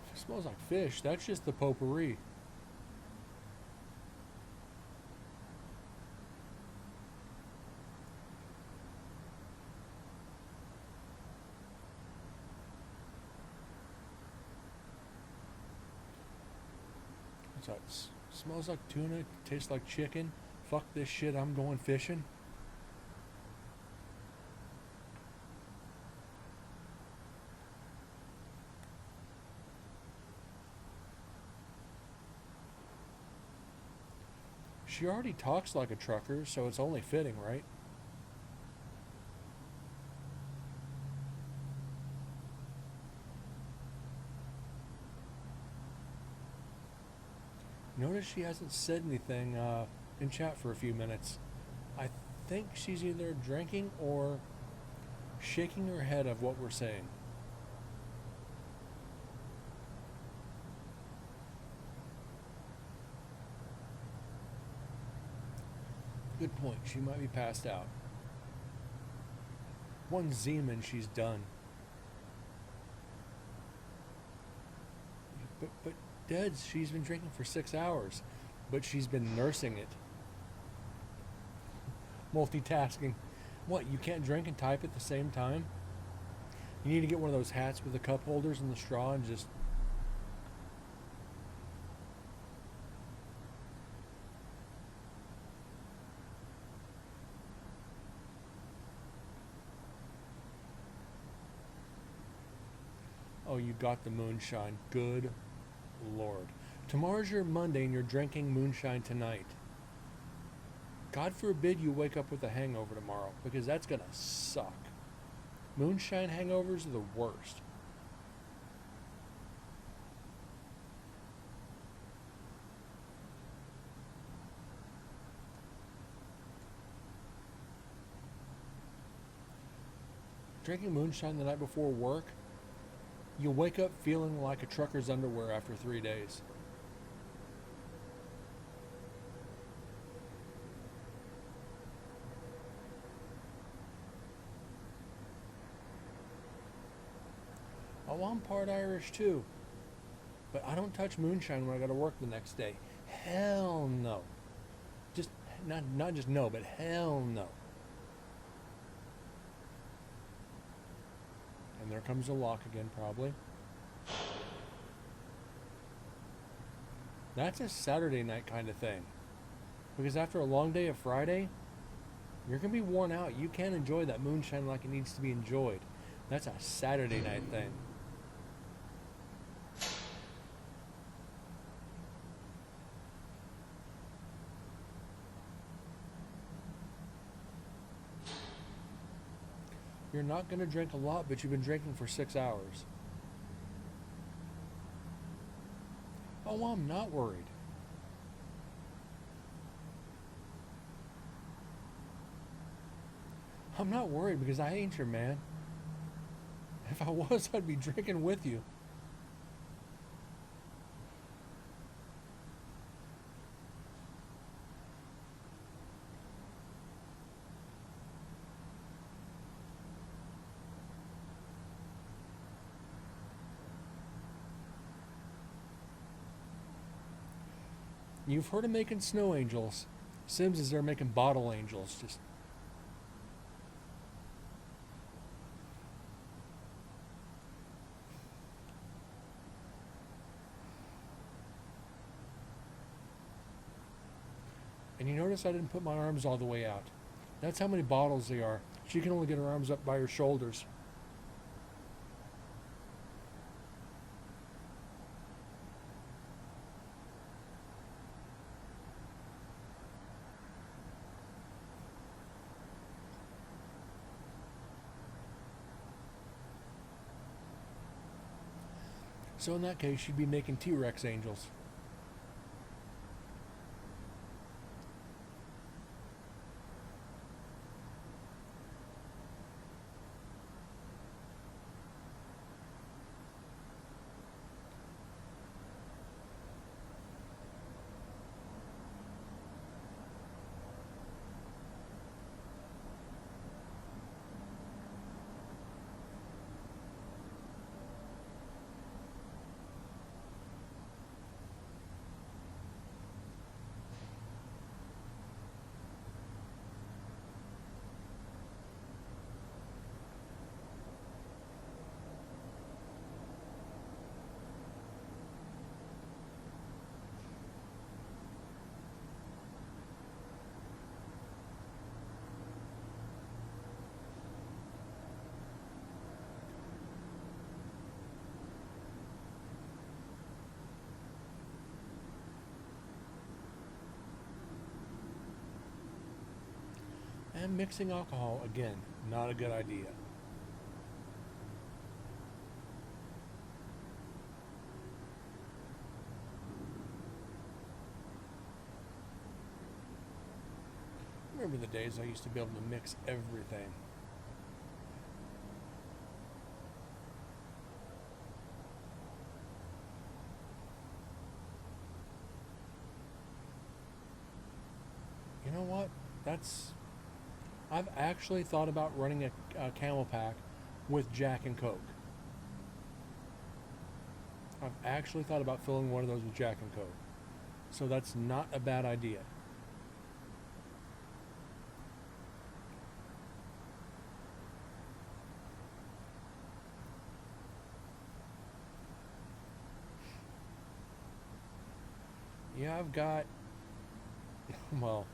If it smells like fish, that's just the potpourri. So it smells like tuna, tastes like chicken. Fuck this shit, I'm going fishing. She already talks like a trucker, so it's only fitting, right? Notice she hasn't said anything in chat for a few minutes. I think she's either drinking or shaking her head of what we're saying. Good point. She might be passed out. One Zeman, she's done. But Deads, she's been drinking for 6 hours, but she's been nursing it. Multitasking. What, you can't drink and type at the same time? You need to get one of those hats with the cup holders and the straw and just... Oh, you got the moonshine. Good Lord. Tomorrow's your Monday and you're drinking moonshine tonight. God forbid you wake up with a hangover tomorrow, because that's gonna suck. Moonshine hangovers are the worst. Drinking moonshine the night before work, you'll wake up feeling like a trucker's underwear after 3 days. Oh, I'm part Irish too. But I don't touch moonshine when I go to work the next day. Hell no. Just, not just no, but hell no. And there comes the lock again, probably. That's a Saturday night kind of thing. Because after a long day of Friday, you're going to be worn out. You can't enjoy that moonshine like it needs to be enjoyed. That's a Saturday night thing. You're not going to drink a lot, but you've been drinking for 6 hours. Oh, I'm not worried. I'm not worried because I ain't your man. If I was, I'd be drinking with you. You've heard of making snow angels. Sims is there making bottle angels. Just and you notice I didn't put my arms all the way out. That's how many bottles they are. She can only get her arms up by her shoulders. So in that case, she'd be making T-Rex angels. And mixing alcohol, again, not a good idea. Remember the days I used to be able to mix everything. You know what? I've actually thought about running a Camel Pack with Jack and Coke. I've actually thought about filling one of those with Jack and Coke. So that's not a bad idea. Yeah, I've got, well,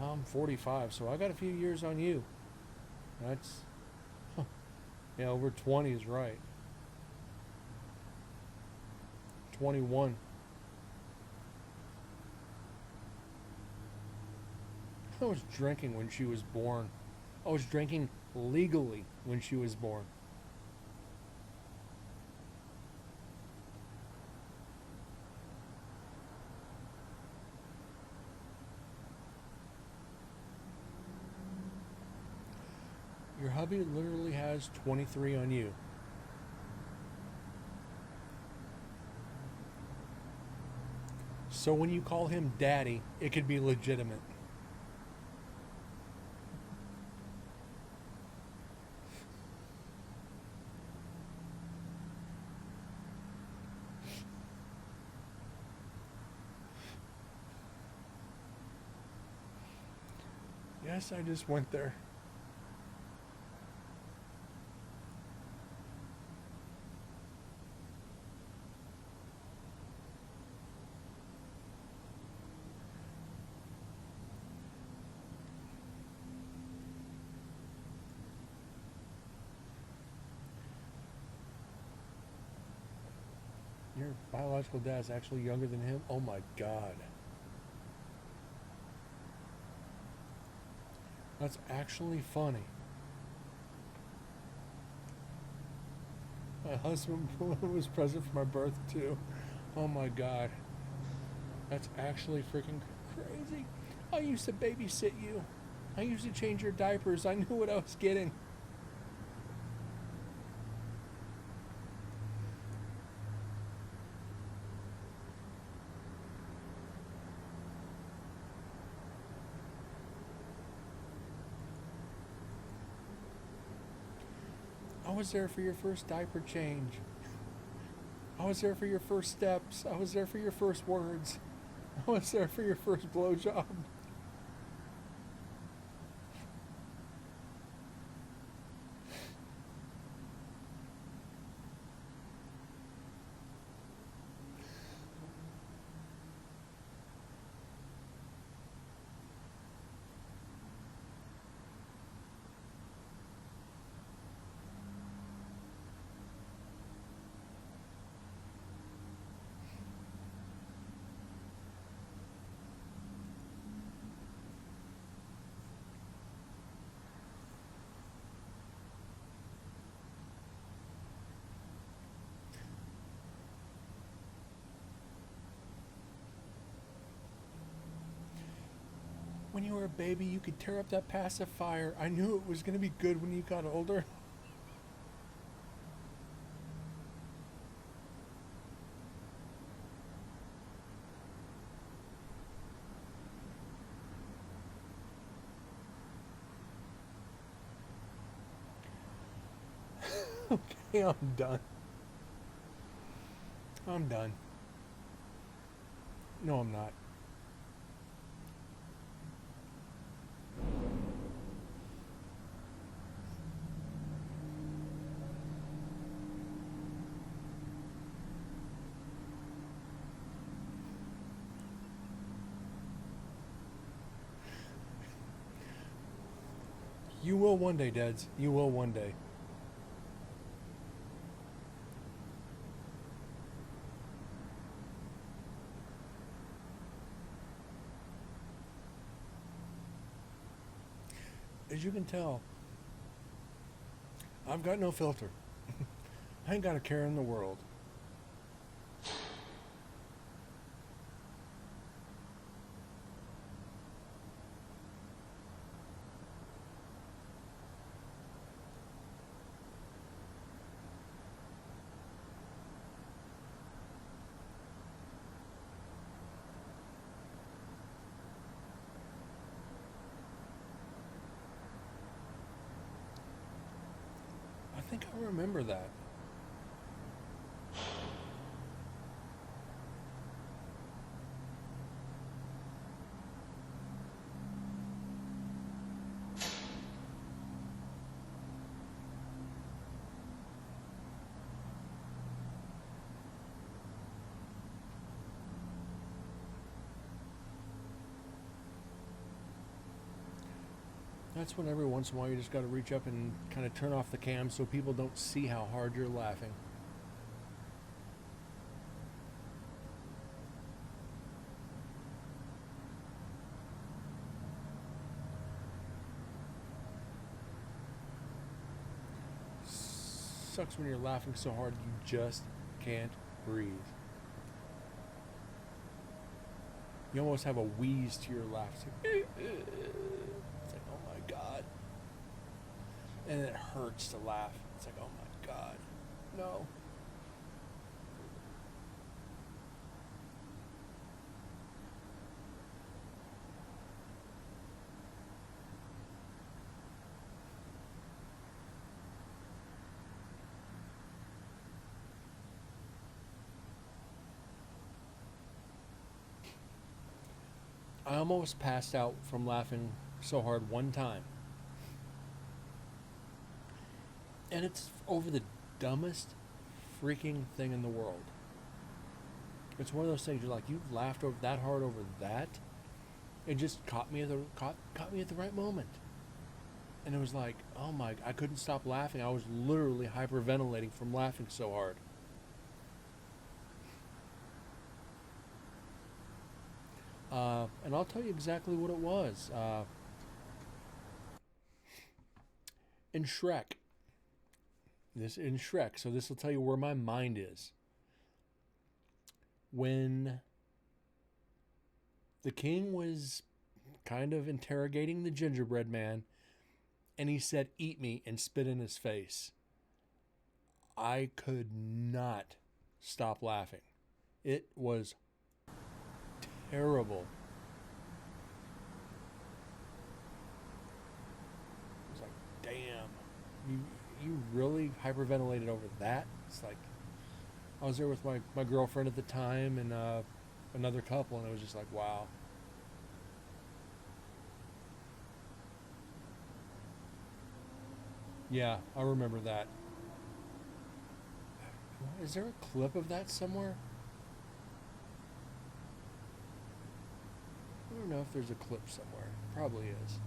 I'm 45, so I got a few years on you. That's, yeah, over 20 is right. 21. I was drinking when she was born. I was drinking legally when she was born. Your hubby literally has 23 on you. So when you call him daddy, it could be legitimate. Yes, I just went there. Your biological dad's actually younger than him? Oh my God. That's actually funny. My husband was present for my birth too. Oh my god. That's actually freaking crazy. I used to babysit you. I used to change your diapers. I knew what I was getting. I was there for your first diaper change. I was there for your first steps. I was there for your first words. I was there for your first blowjob. When you were a baby, you could tear up that pacifier. I knew it was going to be good when you got older. Okay, I'm done. I'm done. No, I'm not. You will one day, Dads. You will one day. As you can tell, I've got no filter. I ain't got a care in the world. I think I remember that. That's when every once in a while you just got to reach up and kind of turn off the cam so people don't see how hard you're laughing. Sucks when you're laughing so hard you just can't breathe. You almost have a wheeze to your laugh. It's like, oh my god. And it hurts to laugh. It's like, oh my god. No. I almost passed out from laughing so hard one time. And it's over the dumbest freaking thing in the world. It's one of those things you're like, you've laughed over that hard over that. It just caught me at the right moment. And it was like, oh my, I couldn't stop laughing. I was literally hyperventilating from laughing so hard. And I'll tell you exactly what it was. In Shrek, this in Shrek, so this will tell you where my mind is. When the king was kind of interrogating the gingerbread man, and he said, "Eat me," and spit in his face, I could not stop laughing. It was terrible. I was like, damn, you really hyperventilated over that? It's like, I was there with my girlfriend at the time and another couple, and it was just like, wow. Yeah, I remember that. Is there a clip of that somewhere? I don't know if there's a clip somewhere. Probably is.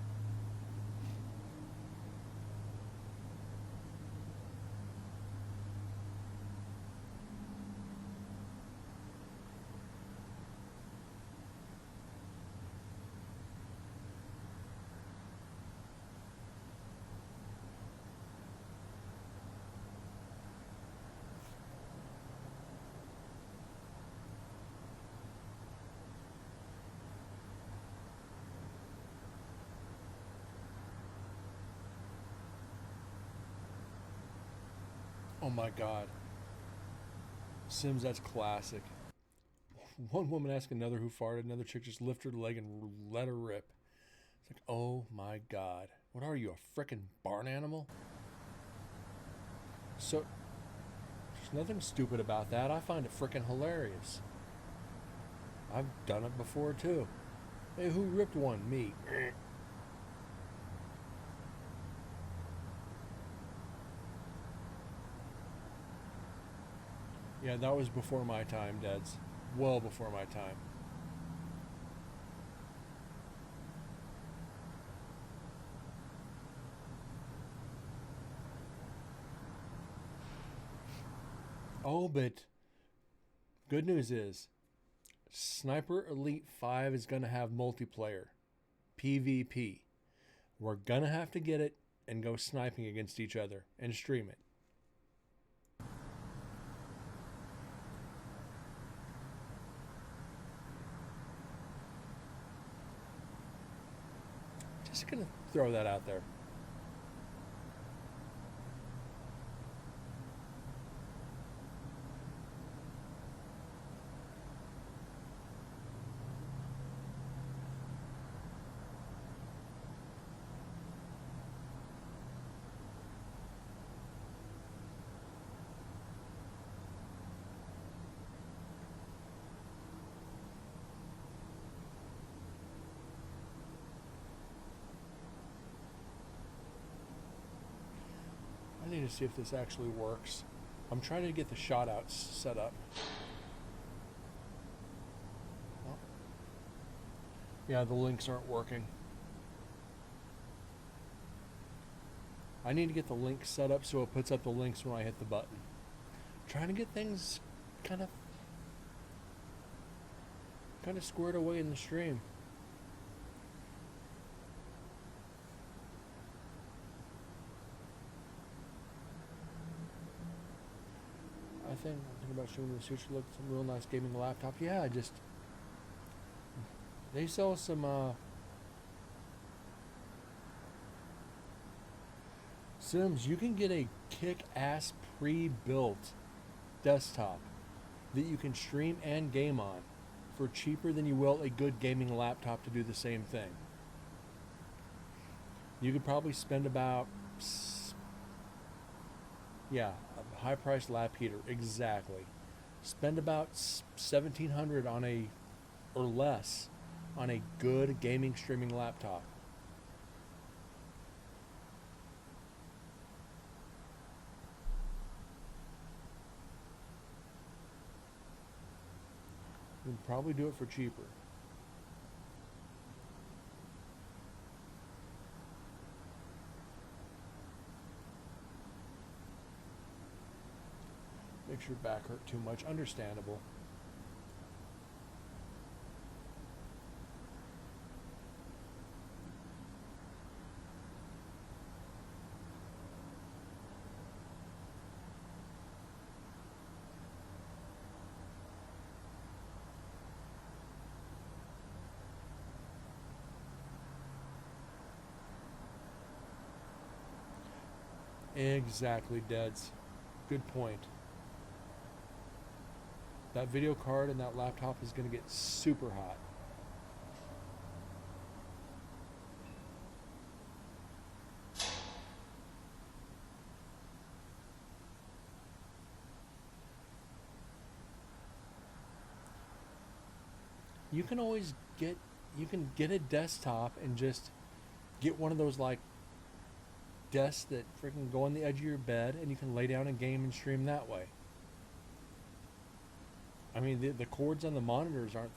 Oh my god. Sims, that's classic. One woman asked another who farted, another chick just lifted her leg and let her rip. It's like, oh my god. What are you, a frickin' barn animal? So, there's nothing stupid about that. I find it frickin' hilarious. I've done it before too. Hey, who ripped one? Me. Yeah, that was before my time, Dads. Well before my time. Oh, but good news is Sniper Elite 5 is going to have multiplayer. PvP. We're going to have to get it and go sniping against each other and stream it. Just gonna throw that out there. I need to see if this actually works. I'm trying to get the shot outs set up. Oh. Yeah, the links aren't working. I need to get the link set up so it puts up the links when I hit the button. Trying to get things kind of squared away in the stream. I'm thinking about showing the sushi look some real nice gaming laptop. Yeah, they sell some Sims. You can get a kick-ass pre-built desktop that you can stream and game on for cheaper than you will a good gaming laptop to do the same thing. You could probably spend about a high-priced lap heater, exactly. Spend about $1,700 on a, or less, on a good gaming streaming laptop. You can probably do it for cheaper. Makes your back hurt too much. Understandable. Exactly, Deads. Good point. That video card and that laptop is going to get super hot. You can always get a desktop and just get one of those like desks that freaking go on the edge of your bed, and you can lay down and game and stream that way. I mean, the cords on the monitors aren't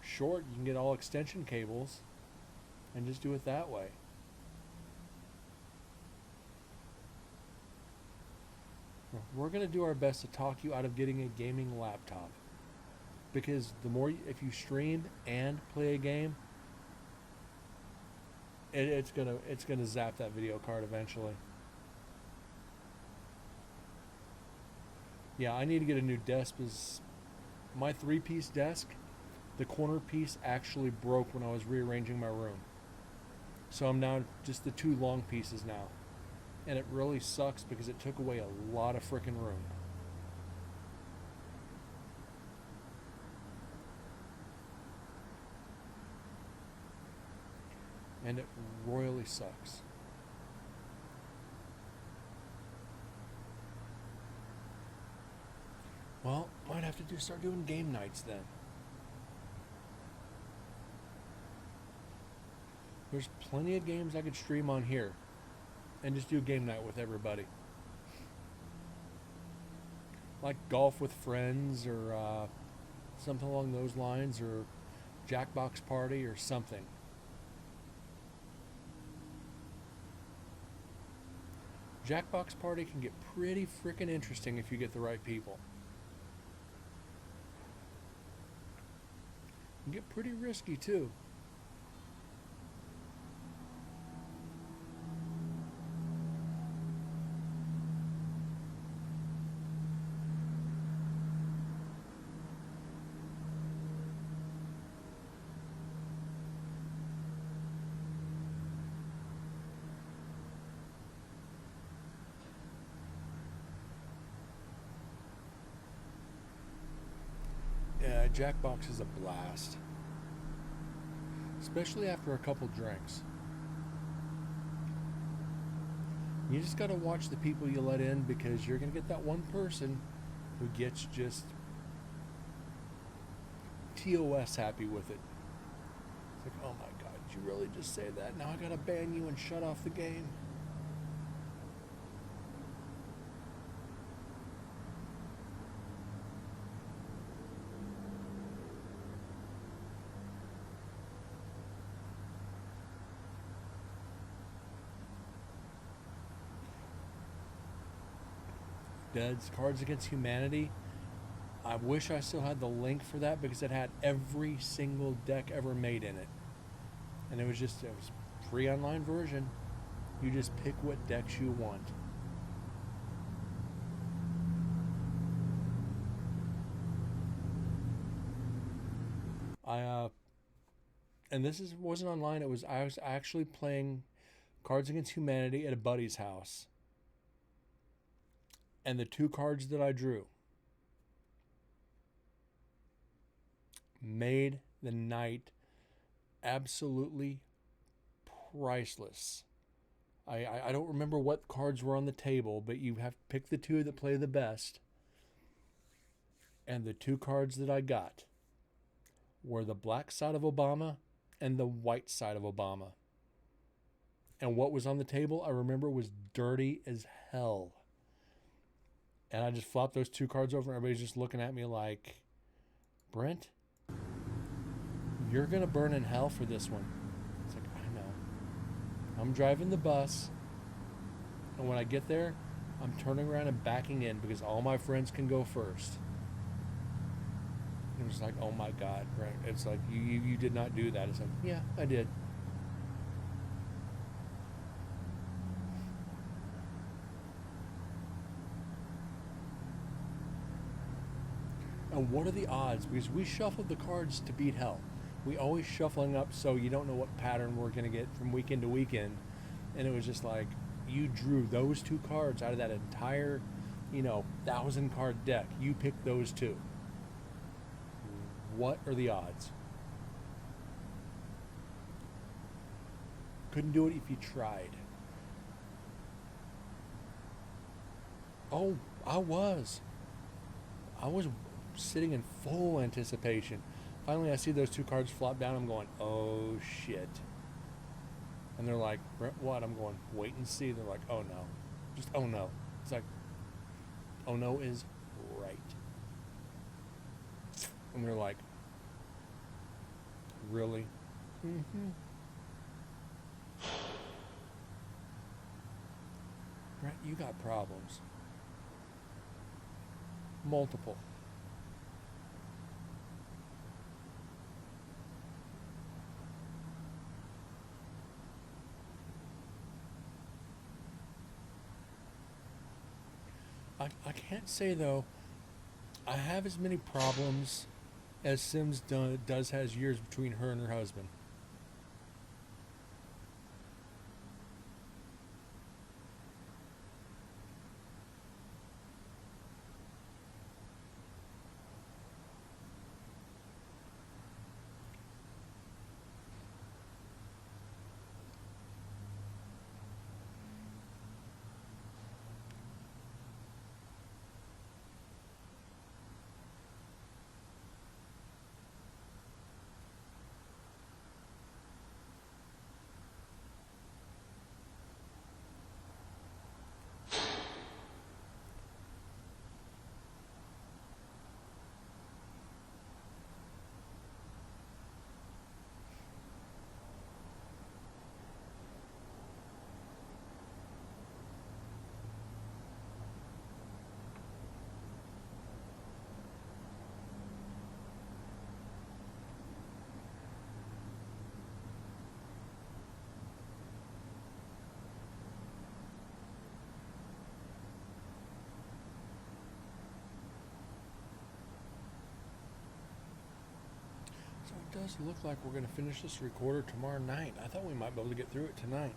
short. You can get all extension cables and just do it that way. We're going to do our best to talk you out of getting a gaming laptop, because the more if you stream and play a game, it's gonna zap that video card eventually. Yeah, I need to get a new desk because my 3-piece desk, the corner piece actually broke when I was rearranging my room. So I'm now just the 2 long pieces now. And it really sucks because it took away a lot of frickin' room. And it royally sucks. Well, might have to start doing game nights then. There's plenty of games I could stream on here and just do game night with everybody. Like golf with friends, or something along those lines, or Jackbox Party or something. Jackbox Party can get pretty freaking interesting if you get the right people. It can get pretty risky too. Yeah, Jackbox is a blast. Especially after a couple drinks. You just gotta watch the people you let in, because you're gonna get that one person who gets just TOS happy with it. It's like, oh my god, did you really just say that? Now I gotta ban you and shut off the game. Dead's Cards Against Humanity. I wish I still had the link for that, because it had every single deck ever made in it. And it was free online version. You just pick what decks you want. And this wasn't online. I was actually playing Cards Against Humanity at a buddy's house. And the 2 cards that I drew made the night absolutely priceless. I don't remember what cards were on the table, but you have to pick the 2 that play the best. And the 2 cards that I got were the black side of Obama and the white side of Obama. And what was on the table, I remember, was dirty as hell. And I just flopped those 2 cards over, and everybody's just looking at me like, Brent, you're going to burn in hell for this one. It's like, I know. I'm driving the bus, and when I get there, I'm turning around and backing in because all my friends can go first. And it was like, oh my God, Brent. It's like, you did not do that. It's like, yeah, I did. And what are the odds? Because we shuffled the cards to beat hell. We always shuffling up so you don't know what pattern we're going to get from weekend to weekend. And it was just like, you drew those two cards out of that entire, 1,000 card deck. You picked those two. What are the odds? Couldn't do it if you tried. Oh, I was sitting in full anticipation. Finally, I see those two cards flop down. I'm going, oh shit. And they're like, what? I'm going, wait and see. They're like, oh no. Just, oh no. It's like, oh no is right. And they're like, really? Mm-hmm. Brett, you got problems. Multiple. I can't say though, I have as many problems as Sims does has years between her and her husband. So it does look like we're going to finish this recorder tomorrow night. I thought we might be able to get through it tonight.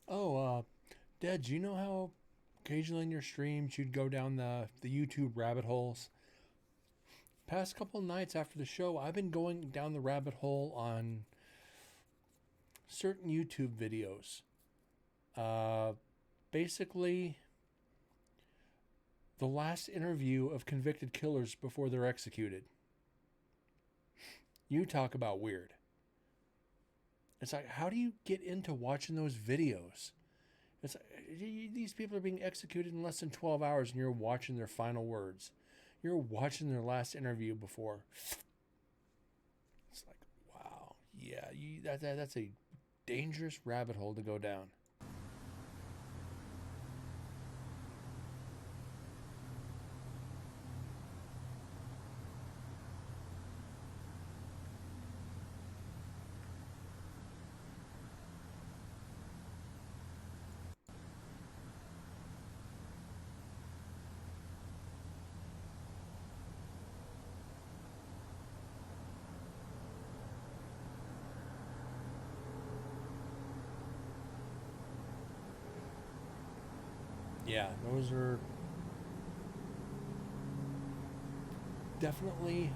Oh, Dad, do you know how occasionally in your streams you'd go down the YouTube rabbit holes? Past couple nights after the show, I've been going down the rabbit hole on certain YouTube videos. Basically, the last interview of convicted killers before they're executed. You talk about weird. It's like, how do you get into watching those videos? It's like, these people are being executed in less than 12 hours and you're watching their final words. You're watching their last interview before. It's like, wow. Yeah, that's a dangerous rabbit hole to go down. yeah, those are definitely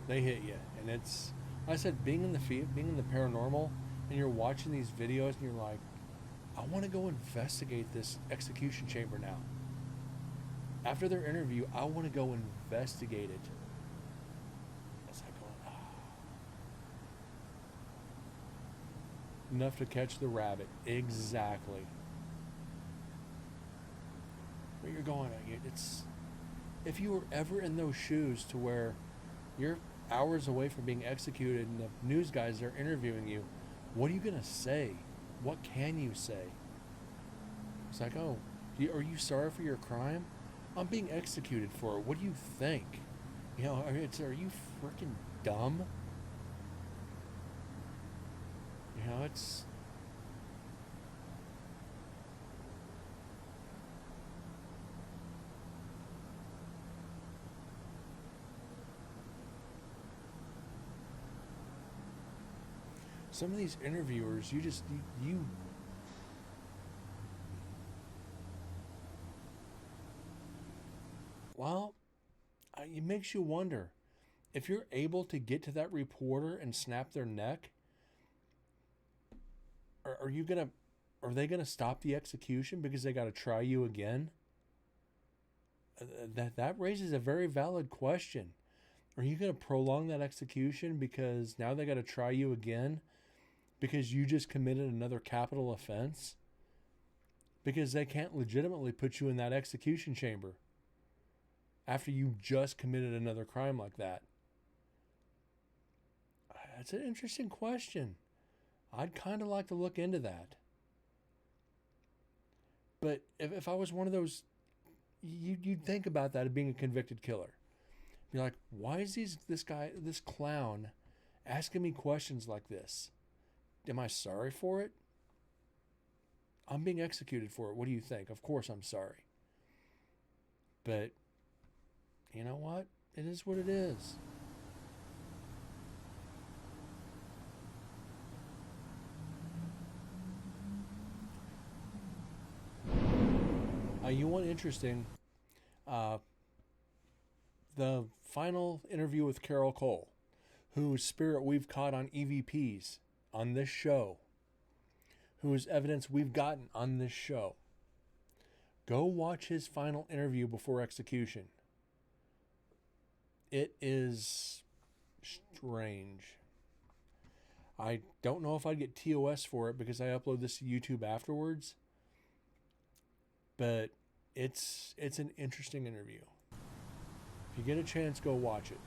they hit you, and it's like I said, being in the being in the paranormal, and you're watching these videos, and you're like, I want to go investigate this execution chamber now. After their interview, I want to go investigate it. It's like going, enough to catch the rabbit. Exactly. But you're going, it's if you were ever in those shoes to where you're hours away from being executed and the news guys are interviewing you, what are you going to say? What can you say? It's like, oh, are you sorry for your crime? I'm being executed for it. What do you think? You know, are you freaking dumb? You know, it's... Some of these interviewers, you well, it makes you wonder if you're able to get to that reporter and snap their neck. Are they gonna stop the execution because they got to try you again? That raises a very valid question. Are you gonna prolong that execution because now they got to try you again because you just committed another capital offense? Because they can't legitimately put you in that execution chamber after you just committed another crime like that. That's an interesting question. I'd kind of like to look into that. But if I was one of those, you'd think about that of being a convicted killer. Be like, why is this clown asking me questions like this? Am I sorry for it? I'm being executed for it. What do you think? Of course I'm sorry. But you know what? It is what it is. You want interesting, the final interview with Carol Cole, whose spirit we've caught on EVPs on this show, whose evidence we've gotten on this show. Go watch his final interview before execution. It is strange. I don't know if I'd get TOS for it because I upload this to YouTube afterwards. But it's an interesting interview. If you get a chance, go watch it.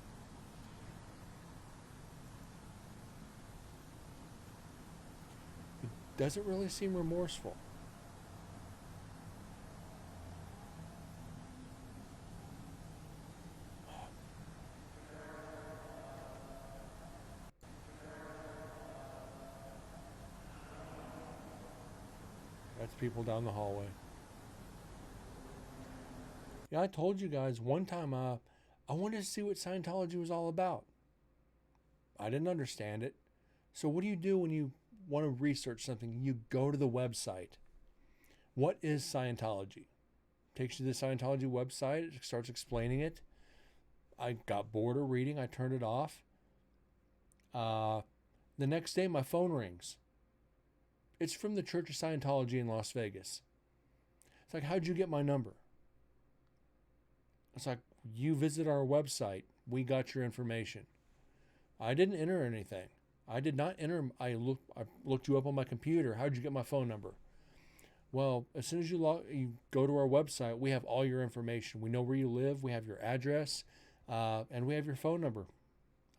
It doesn't really seem remorseful. That's people down the hallway. Yeah, I told you guys one time I wanted to see what Scientology was all about. I didn't understand it. So what do you do when you want to research something? You go to the website. What is Scientology? Takes you to the Scientology website. It starts explaining it. I got bored of reading. I turned it off. The next day, my phone rings. It's from the Church of Scientology in Las Vegas. It's like, how'd you get my number? It's like, you visit our website. We got your information. I didn't enter anything. I did not enter. I looked you up on my computer. How'd you get my phone number? Well, as soon as you go to our website, we have all your information. We know where you live. We have your address, and we have your phone number.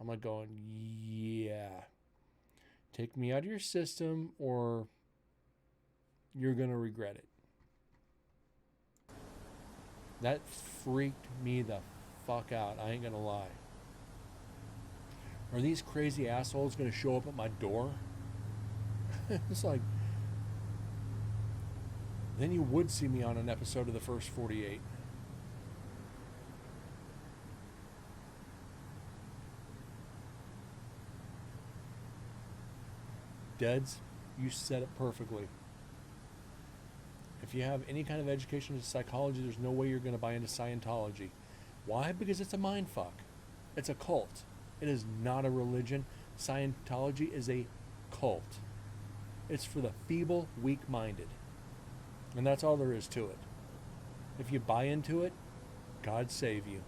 I'm like going, yeah. Take me out of your system, or you're gonna regret it. That freaked me the fuck out. I ain't gonna lie. Are these crazy assholes gonna show up at my door? It's like, then you would see me on an episode of the First 48. Deds, you said it perfectly. If you have any kind of education in psychology, there's no way you're going to buy into Scientology. Why? Because it's a mind fuck. It's a cult. It is not a religion. Scientology is a cult. It's for the feeble, weak-minded. And that's all there is to it. If you buy into it, God save you.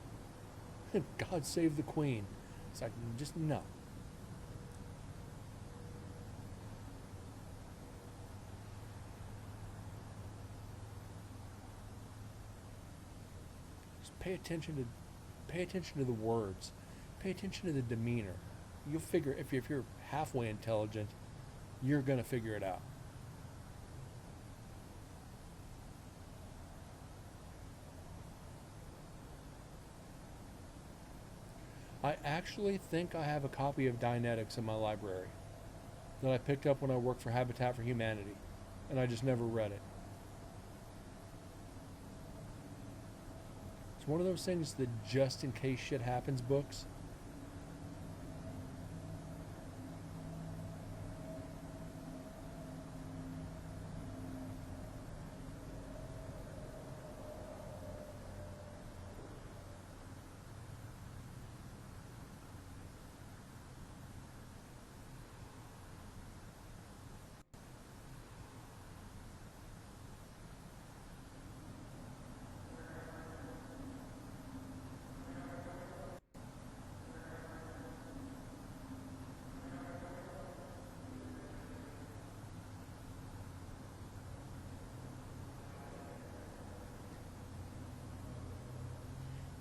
God save the Queen. It's like, just no. Just pay attention to the words. Pay attention to the demeanor. You'll figure, if you're halfway intelligent, you're going to figure it out. I actually think I have a copy of Dianetics in my library that I picked up when I worked for Habitat for Humanity, and I just never read it. It's one of those things that just in case shit happens books.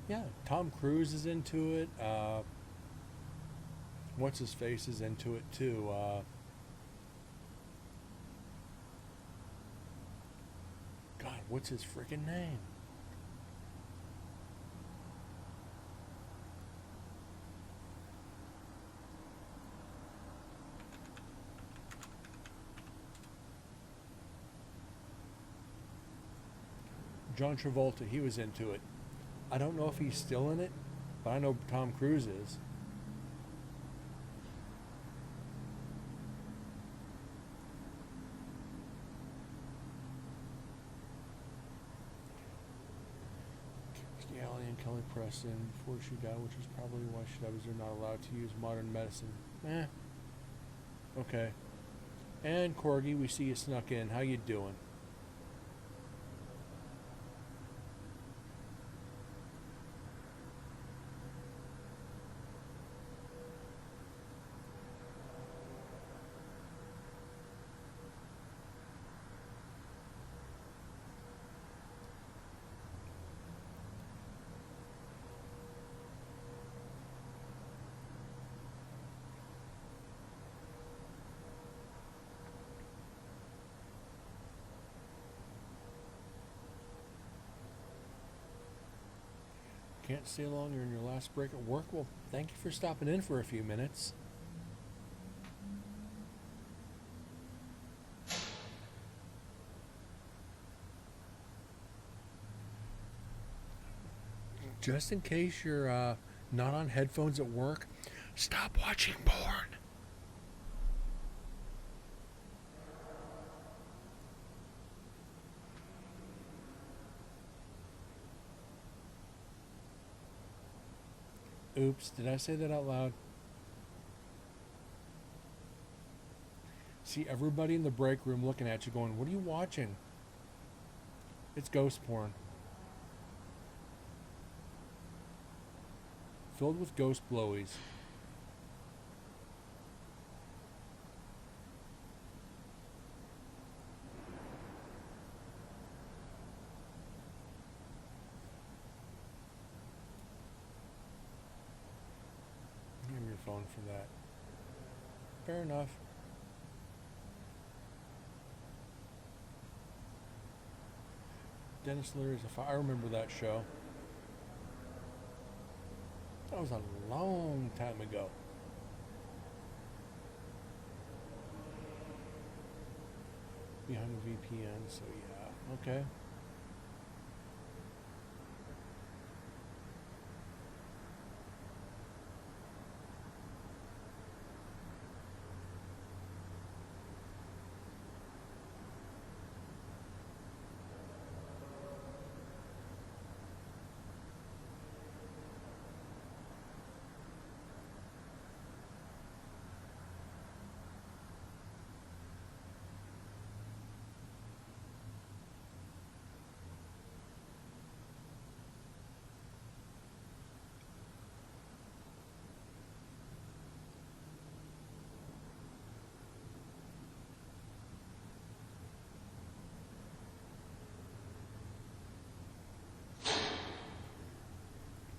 Yeah, Tom Cruise is into it. What's his face is into it too. God, what's his freaking name? John Travolta, he was into it. I don't know if he's still in it, but I know Tom Cruise is. Kirstie Alley and Kelly Preston before she died, which is probably why she died, was they're not allowed to use modern medicine. Okay. And Corgi, we see you snuck in. How you doing? Can't stay longer in your last break at work? Well, thank you for stopping in for a few minutes. Just in case you're not on headphones at work, stop watching porn. Oops, did I say that out loud? See everybody in the break room looking at you going, what are you watching? It's ghost porn. Filled with ghost blowies. Give me your phone for that. Fair enough. Dennis Leary's I remember that show. That was a long time ago. Behind a VPN, so yeah. Okay.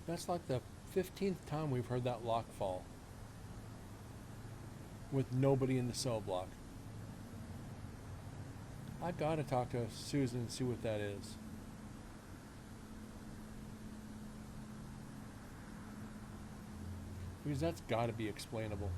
That's like the 15th time we've heard that lock fall with nobody in the cell block. I gotta talk to Susan and see what that is. Because that's gotta be explainable.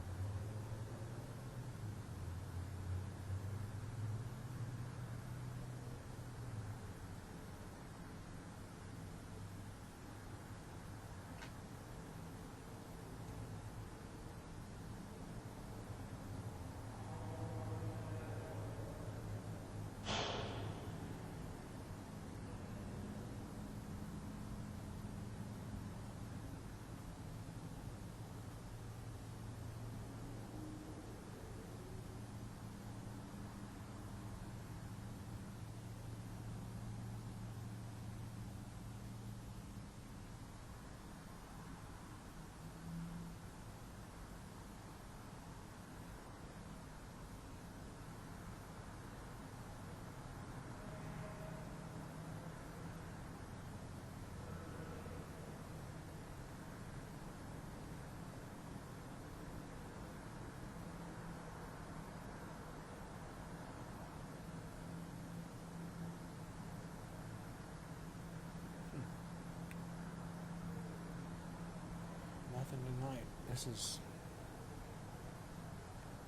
Nothing tonight. This is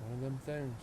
one of them things.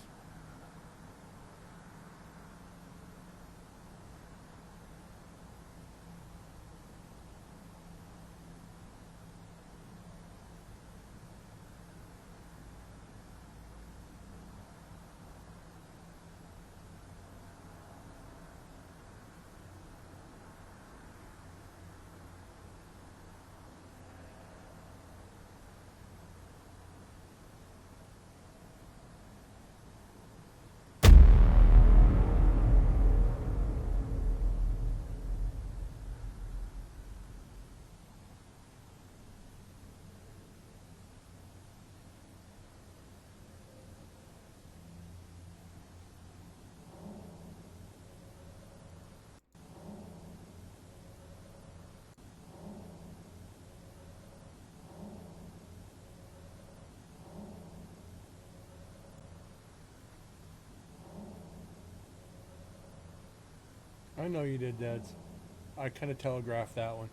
I know you did, Dads. I kind of telegraphed that one.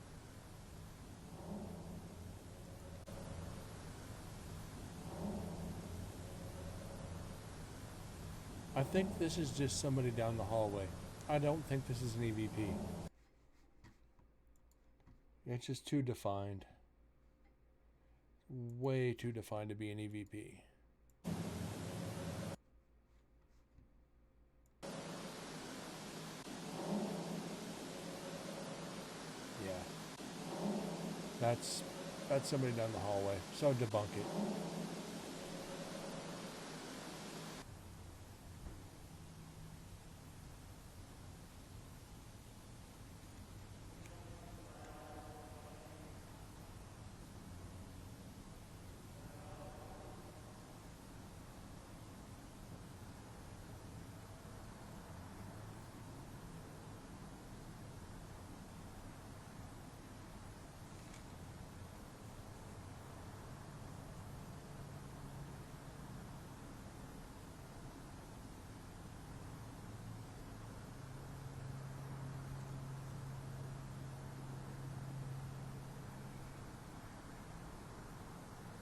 I think this is just somebody down the hallway. I don't think this is an EVP. It's just too defined. Way too defined to be an EVP. Yeah. That's somebody down the hallway. So debunk it.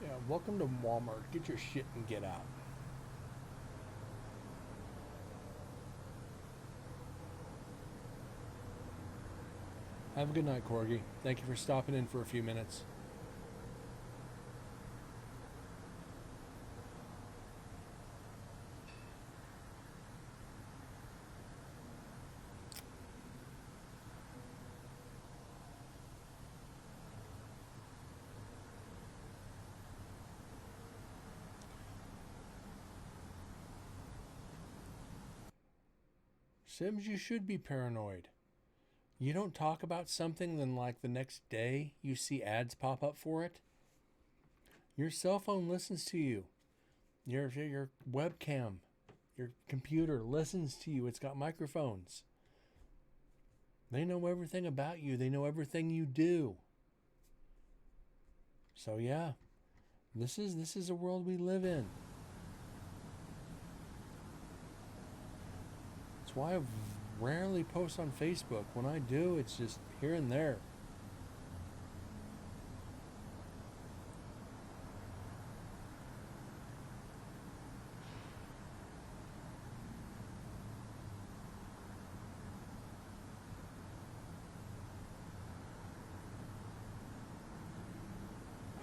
Yeah, welcome to Walmart. Get your shit and get out. Have a good night, Corgi. Thank you for stopping in for a few minutes. Sims, you should be paranoid. You don't talk about something, then like the next day you see ads pop up for it. Your cell phone listens to you. Your webcam, your computer listens to you. It's got microphones. They know everything about you. They know everything you do. So yeah, this is a world we live in. That's why I rarely post on Facebook. When I do, it's just here and there.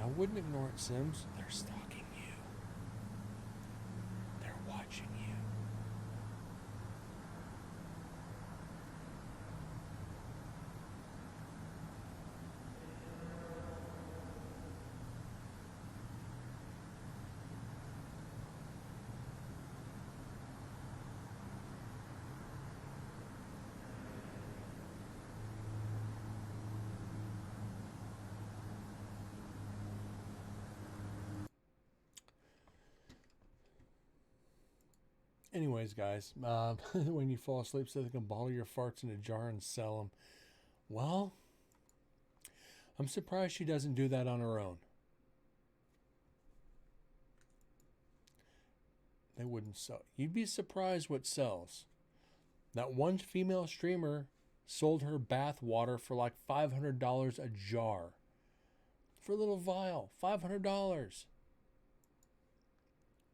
I wouldn't ignore it, Sims. They're stalking you. They're watching you. Anyways, guys, when you fall asleep so they can bottle your farts in a jar and sell them. Well, I'm surprised she doesn't do that on her own. They wouldn't sell. You'd be surprised what sells. That one female streamer sold her bath water for like $500 a jar. For a little vial, $500.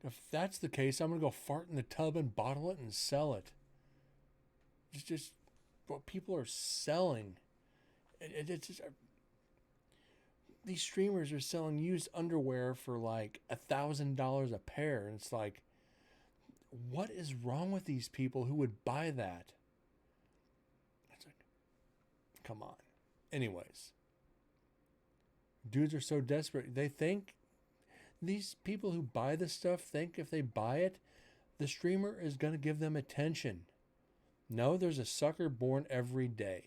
If that's the case, I'm going to go fart in the tub and bottle it and sell it. It's just what people are selling. It's just, these streamers are selling used underwear for like $1,000 a pair. And it's like, what is wrong with these people who would buy that? It's like, come on. Anyways, dudes are so desperate. They think, these people who buy this stuff think if they buy it, the streamer is going to give them attention. No, there's a sucker born every day.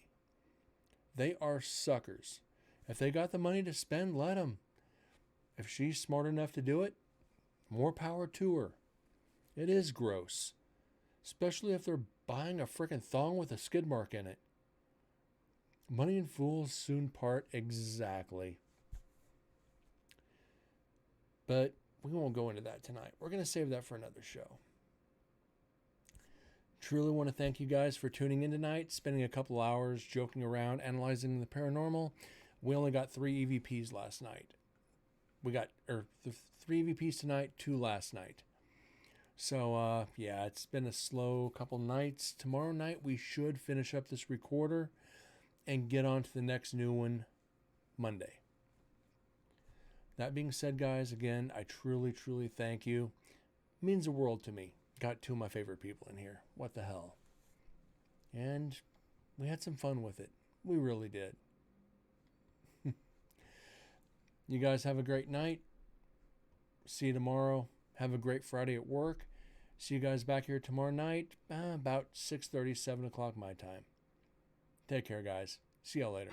They are suckers. If they got the money to spend, let them. If she's smart enough to do it, more power to her. It is gross. Especially if they're buying a frickin' thong with a skid mark in it. Money and fools soon part. Exactly. But we won't go into that tonight. We're going to save that for another show. Truly want to thank you guys for tuning in tonight, spending a couple hours joking around, analyzing the paranormal. We only got 3 EVPs last night. We got 3 EVPs tonight, 2 last night. So, yeah, it's been a slow couple nights. Tomorrow night we should finish up this recorder and get on to the next new one Monday. That being said, guys, again, I truly, truly thank you. It means the world to me. Got 2 of my favorite people in here. What the hell? And we had some fun with it. We really did. You guys have a great night. See you tomorrow. Have a great Friday at work. See you guys back here tomorrow night, about 6:30, 7 o'clock my time. Take care, guys. See y'all later.